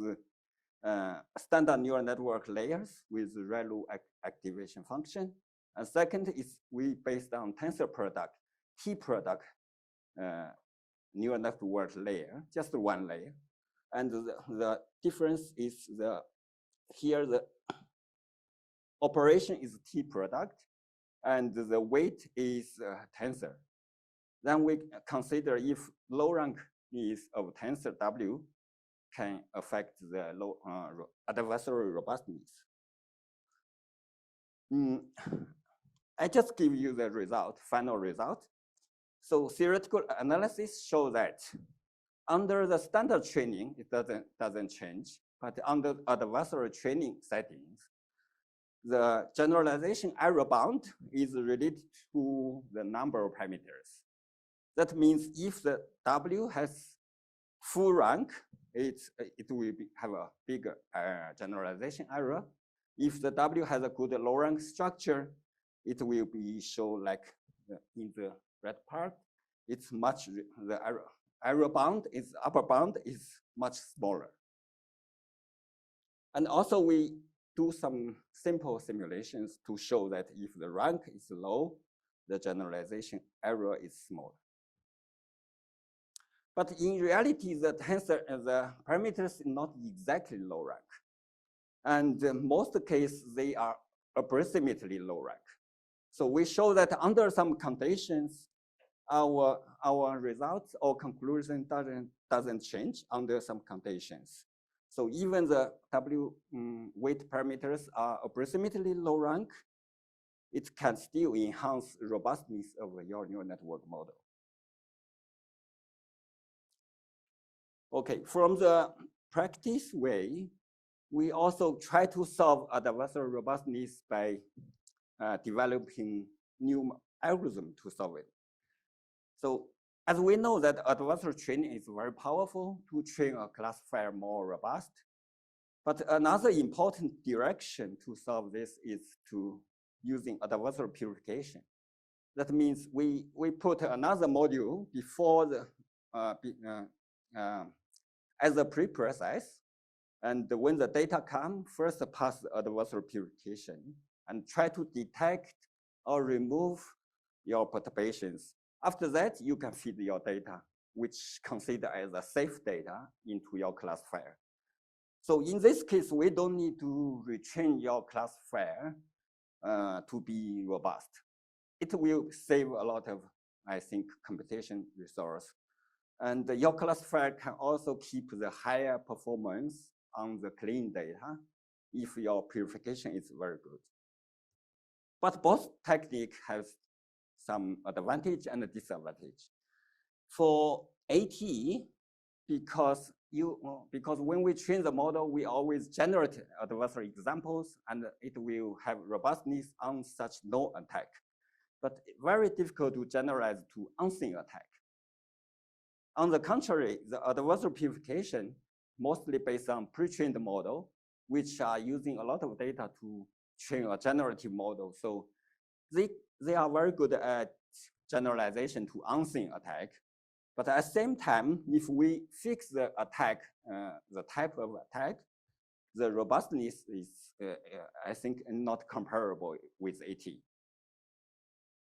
standard neural network layers with ReLU activation function. And second is we based on tensor product, T product neural network layer, just one layer. And the difference is here the operation is T product and the weight is tensor. Then we consider if low rank is of tensor W can affect the low adversarial robustness. I just give you the result, final result. So theoretical analysis show that under the standard training, it doesn't change, but under adversarial training settings, the generalization error bound is related to the number of parameters. That means if the W has full rank, it will have a bigger generalization error. If the W has a good low rank structure, it will be show like in the red part. It's much the error bound is upper bound is much smaller. And also we do some simple simulations to show that if the rank is low, the generalization error is small. But in reality, the tensor the parameters is not exactly low rank. And in most cases, they are approximately low rank. So we show that under some conditions, our results or conclusion doesn't change under some conditions. So even the W weight parameters are approximately low rank, it can still enhance robustness of your neural network model. Okay, from the practice way, we also try to solve adversarial robustness by developing new algorithm to solve it. So as we know that adversarial training is very powerful to train a classifier more robust. But another important direction to solve this is to using adversarial purification. That means we put another module before the as a preprocess, and when the data come, first pass the adversarial purification and try to detect or remove your perturbations. After that, you can feed your data, which consider as a safe data into your classifier. So in this case, we don't need to retrain your classifier to be robust. It will save a lot of, I think, computation resource. And your classifier can also keep the higher performance on the clean data if your purification is very good. But both techniques have some advantage and disadvantage. For AT, because when we train the model, we always generate adversarial examples and it will have robustness on such no attack. But very difficult to generalize to unseen attack. On the contrary, the adversarial purification mostly based on pre-trained model, which are using a lot of data to train a generative model. So they are very good at generalization to unseen attack. But at the same time, if we fix the attack, the type of attack, the robustness is, I think, not comparable with AT.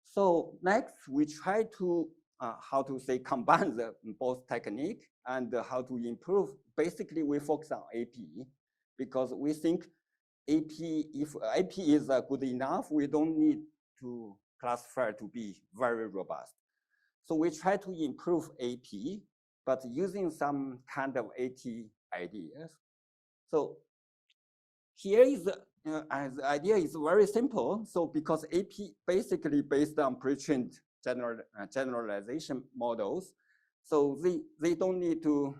So next, we try to how to say combine the both technique and how to improve. Basically, we focus on AP because we think AP, if AP is good enough, we don't need to classify to be very robust. So we try to improve AP, but using some kind of AT ideas. So here is the idea is very simple. So because AP basically based on pre-trained generalization models, so they don't need to,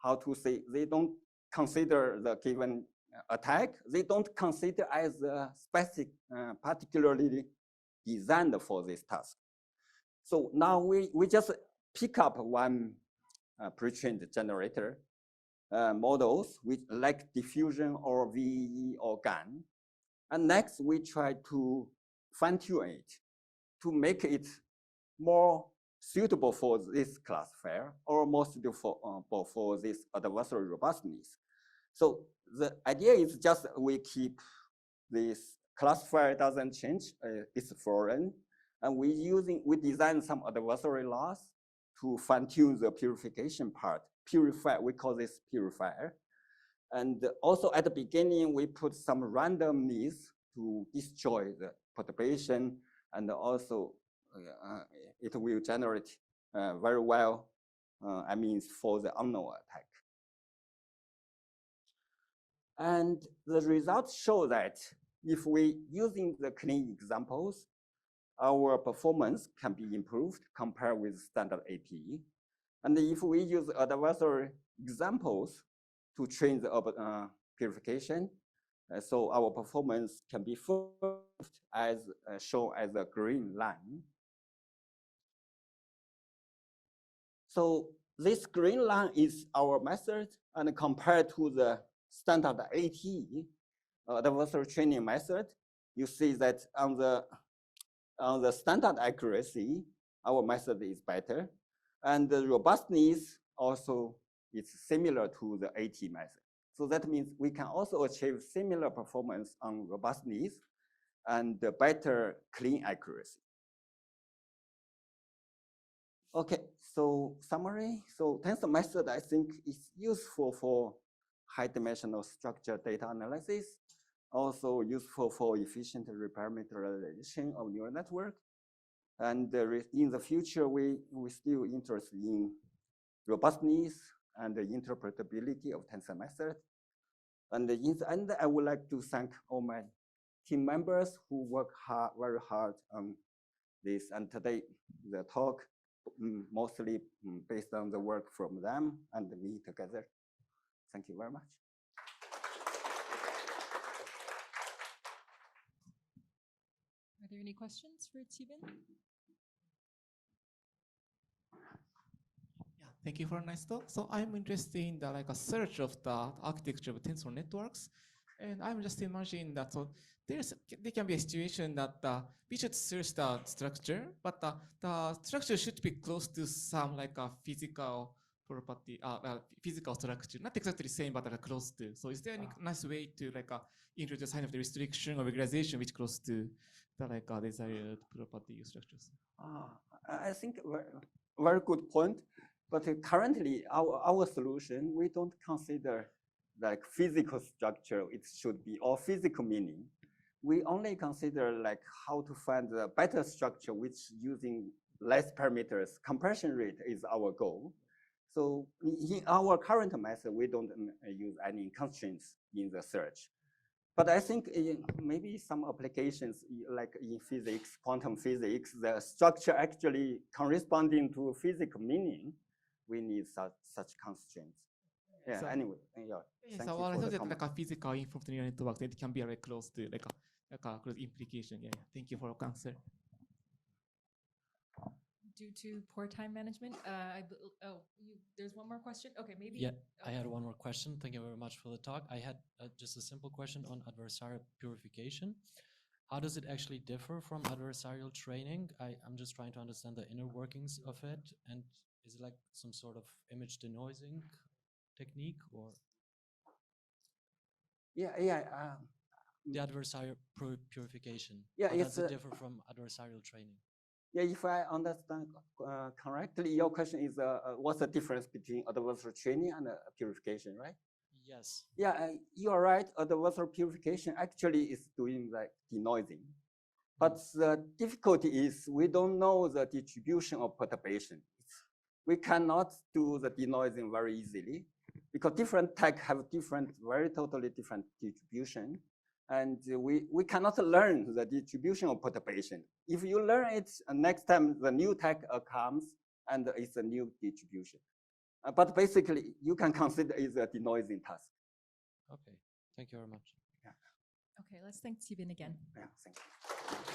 how to say, they don't consider the given attack. They don't consider as a specific, particularly designed for this task. So now we just pick up one pre-trained generator models which like diffusion or VE or GAN. And next we try to fine-tune it to make it more suitable for this classifier or more suitable for this adversarial robustness. So the idea is just we keep this classifier doesn't change, it's foreign, and we design some adversarial laws to fine-tune the purification part. We call this purifier. And also at the beginning, we put some randomness to destroy the perturbation, and also it will generate very well, I mean, for the unknown attack. And the results show that if we using the clean examples, our performance can be improved compared with standard APE. And if we use adversarial examples to train the purification, so our performance can be improved as shown as a green line. So this green line is our method, and compared to the standard AT adversarial training method, you see that on the standard accuracy, our method is better, and the robustness also is similar to the AT method. So that means we can also achieve similar performance on robustness and better clean accuracy. Okay, so summary. So Tensor method, I think, is useful for high-dimensional structure data analysis, also useful for efficient reparameterization of neural network. And in the future, we still interested in robustness and the interpretability of Tensor method. And in the end, I would like to thank all my team members who work very hard on this. And today, the talk mostly based on the work from them and me together. Thank you very much. Are there any questions for Qibin? Yeah, thank you for a nice talk. So I'm interested in the a search of the architecture of tensor networks, and I'm just imagining that there can be a situation that we should search the structure, but the structure should be close to some a physical property, physical structure, not exactly the same, but close to. So is there any nice way to introduce kind of the restriction or regularization which close to the desired property structures? I think very good point. But currently, our solution, we don't consider physical structure it should be or physical meaning. We only consider how to find a better structure which using less parameters. Compression rate is our goal. So in our current method, we don't use any constraints in the search. But I think maybe some applications like in physics, quantum physics, the structure actually corresponding to physical meaning, we need such constraints. Yeah, so, anyway, yeah. Yeah, so I thought that a physical informed neural network, it can be close to a close implication. Yeah, thank you for your answer. Due to poor time management, there's one more question. Okay, maybe. Yeah, I had one more question. Thank you very much for the talk. I had just a simple question on adversarial purification. How does it actually differ from adversarial training? I'm just trying to understand the inner workings of it. And is it like some sort of image denoising technique or? The adversarial purification. Yeah, how does it differ from adversarial training? Yeah, if I understand correctly, your question is what's the difference between adversarial training and purification, right? Yes. Yeah, you are right. Adversarial purification actually is doing denoising. But the difficulty is we don't know the distribution of perturbation. We cannot do the denoising very easily because different tag have totally different distribution. And we cannot learn the distribution of perturbation. If you learn it, next time the new tag comes and it's a new distribution. But basically, you can consider it a denoising task. Okay, thank you very much. Okay, let's thank Qibin again. Yeah, thank you.